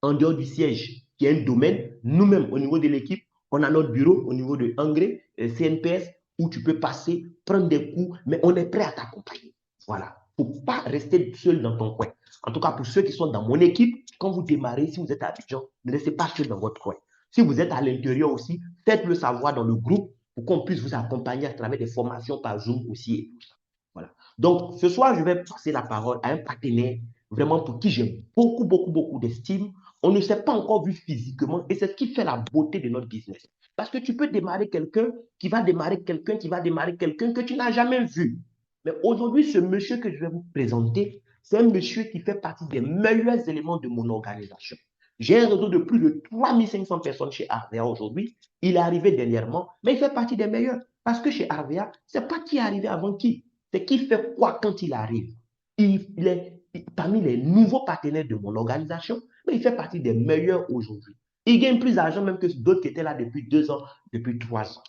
Speaker 1: en dehors du siège, qui est un domaine. Nous-mêmes, au niveau de l'équipe, on a notre bureau au niveau de Engrais, CNPS, où tu peux passer, prendre des cours, mais on est prêt à t'accompagner. Voilà. Il ne faut pas rester seul dans ton coin. En tout cas, pour ceux qui sont dans mon équipe, quand vous démarrez, si vous êtes à Abidjan, ne restez pas seul dans votre coin. Si vous êtes à l'intérieur aussi, faites-le savoir dans le groupe pour qu'on puisse vous accompagner à travers des formations par Zoom aussi et tout ça. Voilà. Donc, ce soir, je vais passer la parole à un partenaire vraiment pour qui j'ai beaucoup, beaucoup, beaucoup d'estime. On ne s'est pas encore vu physiquement et c'est ce qui fait la beauté de notre business. Parce que tu peux démarrer quelqu'un qui va démarrer quelqu'un qui va démarrer quelqu'un que tu n'as jamais vu. Mais aujourd'hui, ce monsieur que je vais vous présenter, c'est un monsieur qui fait partie des meilleurs éléments de mon organisation. J'ai un réseau de plus de 3500 personnes chez Arvea aujourd'hui. Il est arrivé dernièrement, mais il fait partie des meilleurs. Parce que chez Arvea, ce n'est pas qui est arrivé avant qui, c'est qui fait quoi quand il arrive. Il est parmi les nouveaux partenaires de mon organisation, mais il fait partie des meilleurs aujourd'hui. Il gagne plus d'argent même que d'autres qui étaient là depuis 2 ans, depuis 3 ans.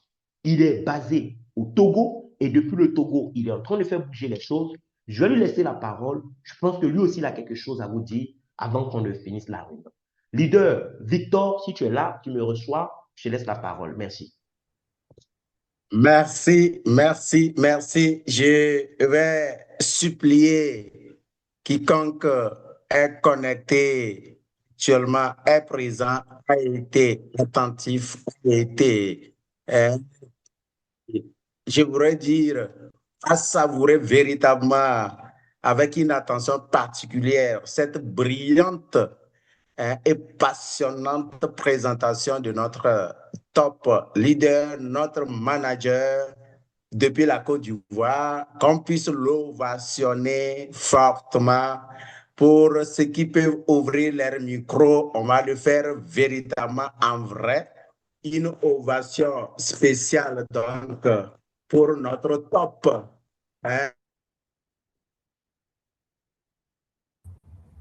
Speaker 1: Il est basé au Togo et depuis le Togo, il est en train de faire bouger les choses. Je vais lui laisser la parole. Je pense que lui aussi, il a quelque chose à vous dire avant qu'on ne finisse la réunion. Leader, Victor, si tu es là, tu me reçois, je te laisse la parole. Merci.
Speaker 2: Merci, merci, merci. Je vais supplier quiconque est connecté actuellement, est présent, a été attentif, a été, euh, je voudrais dire, à savourer véritablement avec une attention particulière cette brillante et passionnante présentation de notre top leader, notre manager depuis la Côte d'Ivoire, qu'on puisse l'ovationner fortement. Pour ceux qui peuvent ouvrir leur micro, on va le faire véritablement en vrai. Une ovation spéciale donc pour notre top. Hein.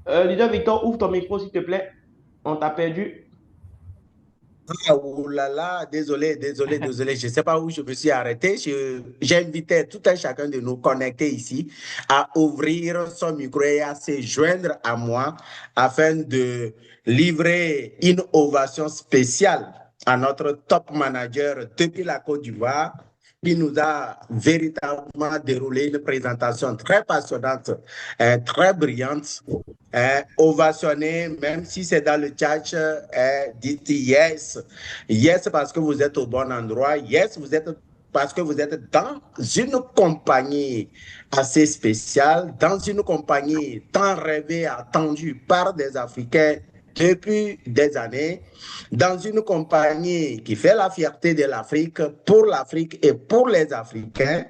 Speaker 1: Leader Victor, ouvre ton micro, s'il te plaît. On t'a perdu.
Speaker 2: Ah, oh là là, désolé, désolé, désolé. Je ne sais pas où je me suis arrêté. J'invitais tout un chacun de nous connecter ici à ouvrir son micro et à se joindre à moi afin de livrer une ovation spéciale à notre top manager depuis la Côte d'Ivoire qui nous a véritablement déroulé une présentation très passionnante, très brillante. Ovationner, même si c'est dans le chat, dites yes. Yes parce que vous êtes au bon endroit. Yes, vous êtes parce que vous êtes dans une compagnie assez spéciale, dans une compagnie tant rêvée, attendue par des Africains depuis des années, dans une compagnie qui fait la fierté de l'Afrique et pour les Africains.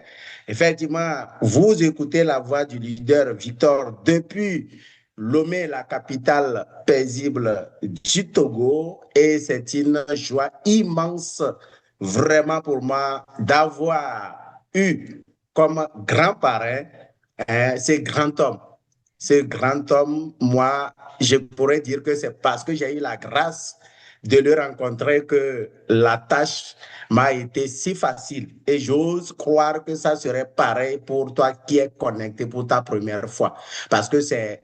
Speaker 2: Effectivement, vous écoutez la voix du leader Victor depuis Lomé, la capitale paisible du Togo, et c'est une joie immense vraiment pour moi d'avoir eu comme grand parrain ce grand homme. Ce grand homme, moi, je pourrais dire que c'est parce que j'ai eu la grâce de le rencontrer que la tâche m'a été si facile. Et j'ose croire que ça serait pareil pour toi qui es connecté pour ta première fois. Parce que c'est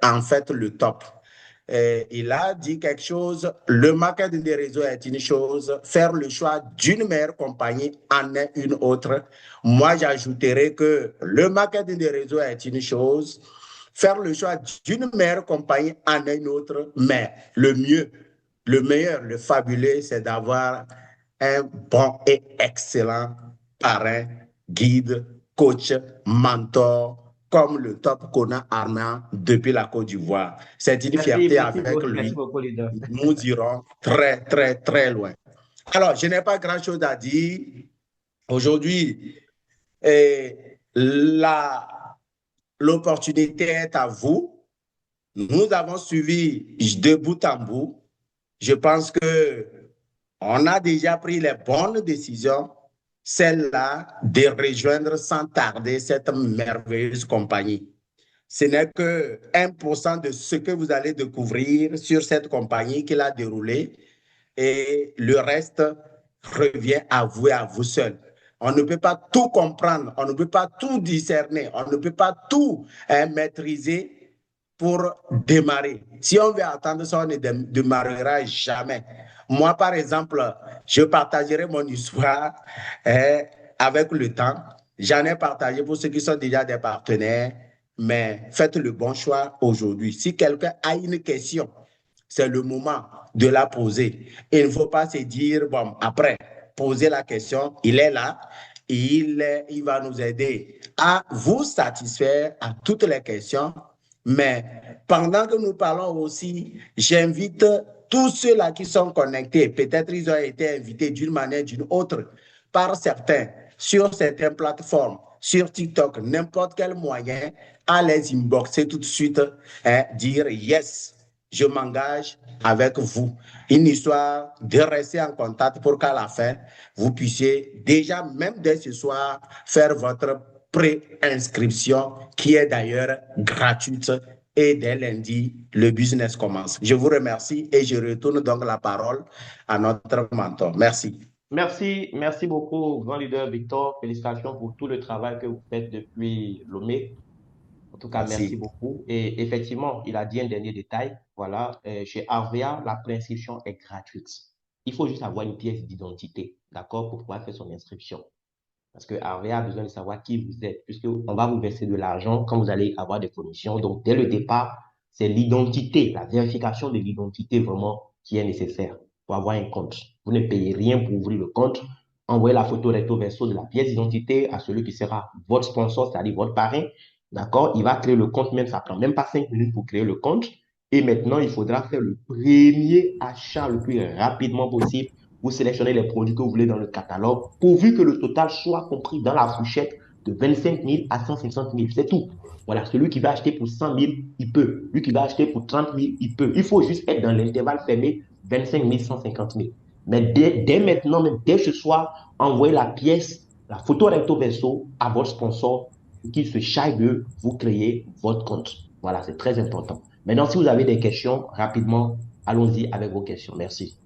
Speaker 2: en fait le top. Il a dit quelque chose, le marketing des réseaux est une chose, faire le choix d'une meilleure compagnie en est une autre. Moi, j'ajouterais que le marketing des réseaux est une chose, faire le choix d'une meilleure compagnie en est une autre, mais le mieux, le meilleur, le fabuleux, c'est d'avoir un bon et excellent parrain, guide, coach, mentor, comme le top Kona Armand depuis la Côte d'Ivoire. C'est une fierté avec
Speaker 1: Merci
Speaker 2: lui.
Speaker 1: beaucoup, leader.
Speaker 2: Nous irons très, très, très loin. Alors, je n'ai pas grand-chose à dire. Aujourd'hui, Et l'opportunité est à vous. Nous avons suivi de bout en bout. Je pense que on a déjà pris les bonnes décisions, celle-là de rejoindre sans tarder cette merveilleuse compagnie. Ce n'est que 1% de ce que vous allez découvrir sur cette compagnie qu'il a déroulée et le reste revient à vous et à vous seul. On ne peut pas tout comprendre, on ne peut pas tout discerner, on ne peut pas tout maîtriser pour démarrer. Si on veut attendre ça, on ne démarrera jamais. Moi, par exemple, je partagerai mon histoire avec le temps. J'en ai partagé pour ceux qui sont déjà des partenaires, mais faites le bon choix aujourd'hui. Si quelqu'un a une question, c'est le moment de la poser. Il ne faut pas se dire, bon, après, poser la question, il est là, il va nous aider à vous satisfaire à toutes les questions. Mais pendant que nous parlons aussi, j'invite tous ceux-là qui sont connectés, peut-être ils ont été invités d'une manière ou d'une autre par certains sur certaines plateformes, sur TikTok, n'importe quel moyen, à les inboxer tout de suite, dire yes, je m'engage avec vous. Une histoire de rester en contact pour qu'à la fin, vous puissiez déjà, même dès ce soir, faire votre pré-inscription qui est d'ailleurs gratuite et dès lundi, le business commence. Je vous remercie et je retourne donc la parole à notre mentor. Merci.
Speaker 1: Merci beaucoup, grand leader Victor. Félicitations pour tout le travail que vous faites depuis Lomé. En tout cas, merci
Speaker 2: Merci.
Speaker 1: beaucoup. Et effectivement, il a dit un dernier détail. Voilà, chez Arvea, la préinscription est gratuite. Il faut juste avoir une pièce d'identité, d'accord, pour pouvoir faire son inscription. Parce que Arvea a besoin de savoir qui vous êtes, puisqu'on va vous verser de l'argent quand vous allez avoir des commissions. Donc, dès le départ, c'est l'identité, la vérification de l'identité vraiment qui est nécessaire pour avoir un compte. Vous ne payez rien pour ouvrir le compte. Envoyez la photo recto verso de la pièce d'identité à celui qui sera votre sponsor, c'est-à-dire votre parrain. D'accord? Il va créer le compte même, ça prend même pas 5 minutes pour créer le compte. Et maintenant, il faudra faire le premier achat le plus rapidement possible. Vous sélectionnez les produits que vous voulez dans le catalogue, pourvu que le total soit compris dans la fourchette de 25 000 à 150 000. C'est tout. Voilà, celui qui va acheter pour 100 000, il peut. Lui qui va acheter pour 30 000, il peut. Il faut juste être dans l'intervalle fermé 25 000, 150 000. Mais dès maintenant, même dès ce soir, envoyez la pièce, la photo recto verso à votre sponsor qui se charge de vous créer votre compte. Voilà, c'est très important. Maintenant, si vous avez des questions, rapidement, allons-y avec vos questions. Merci.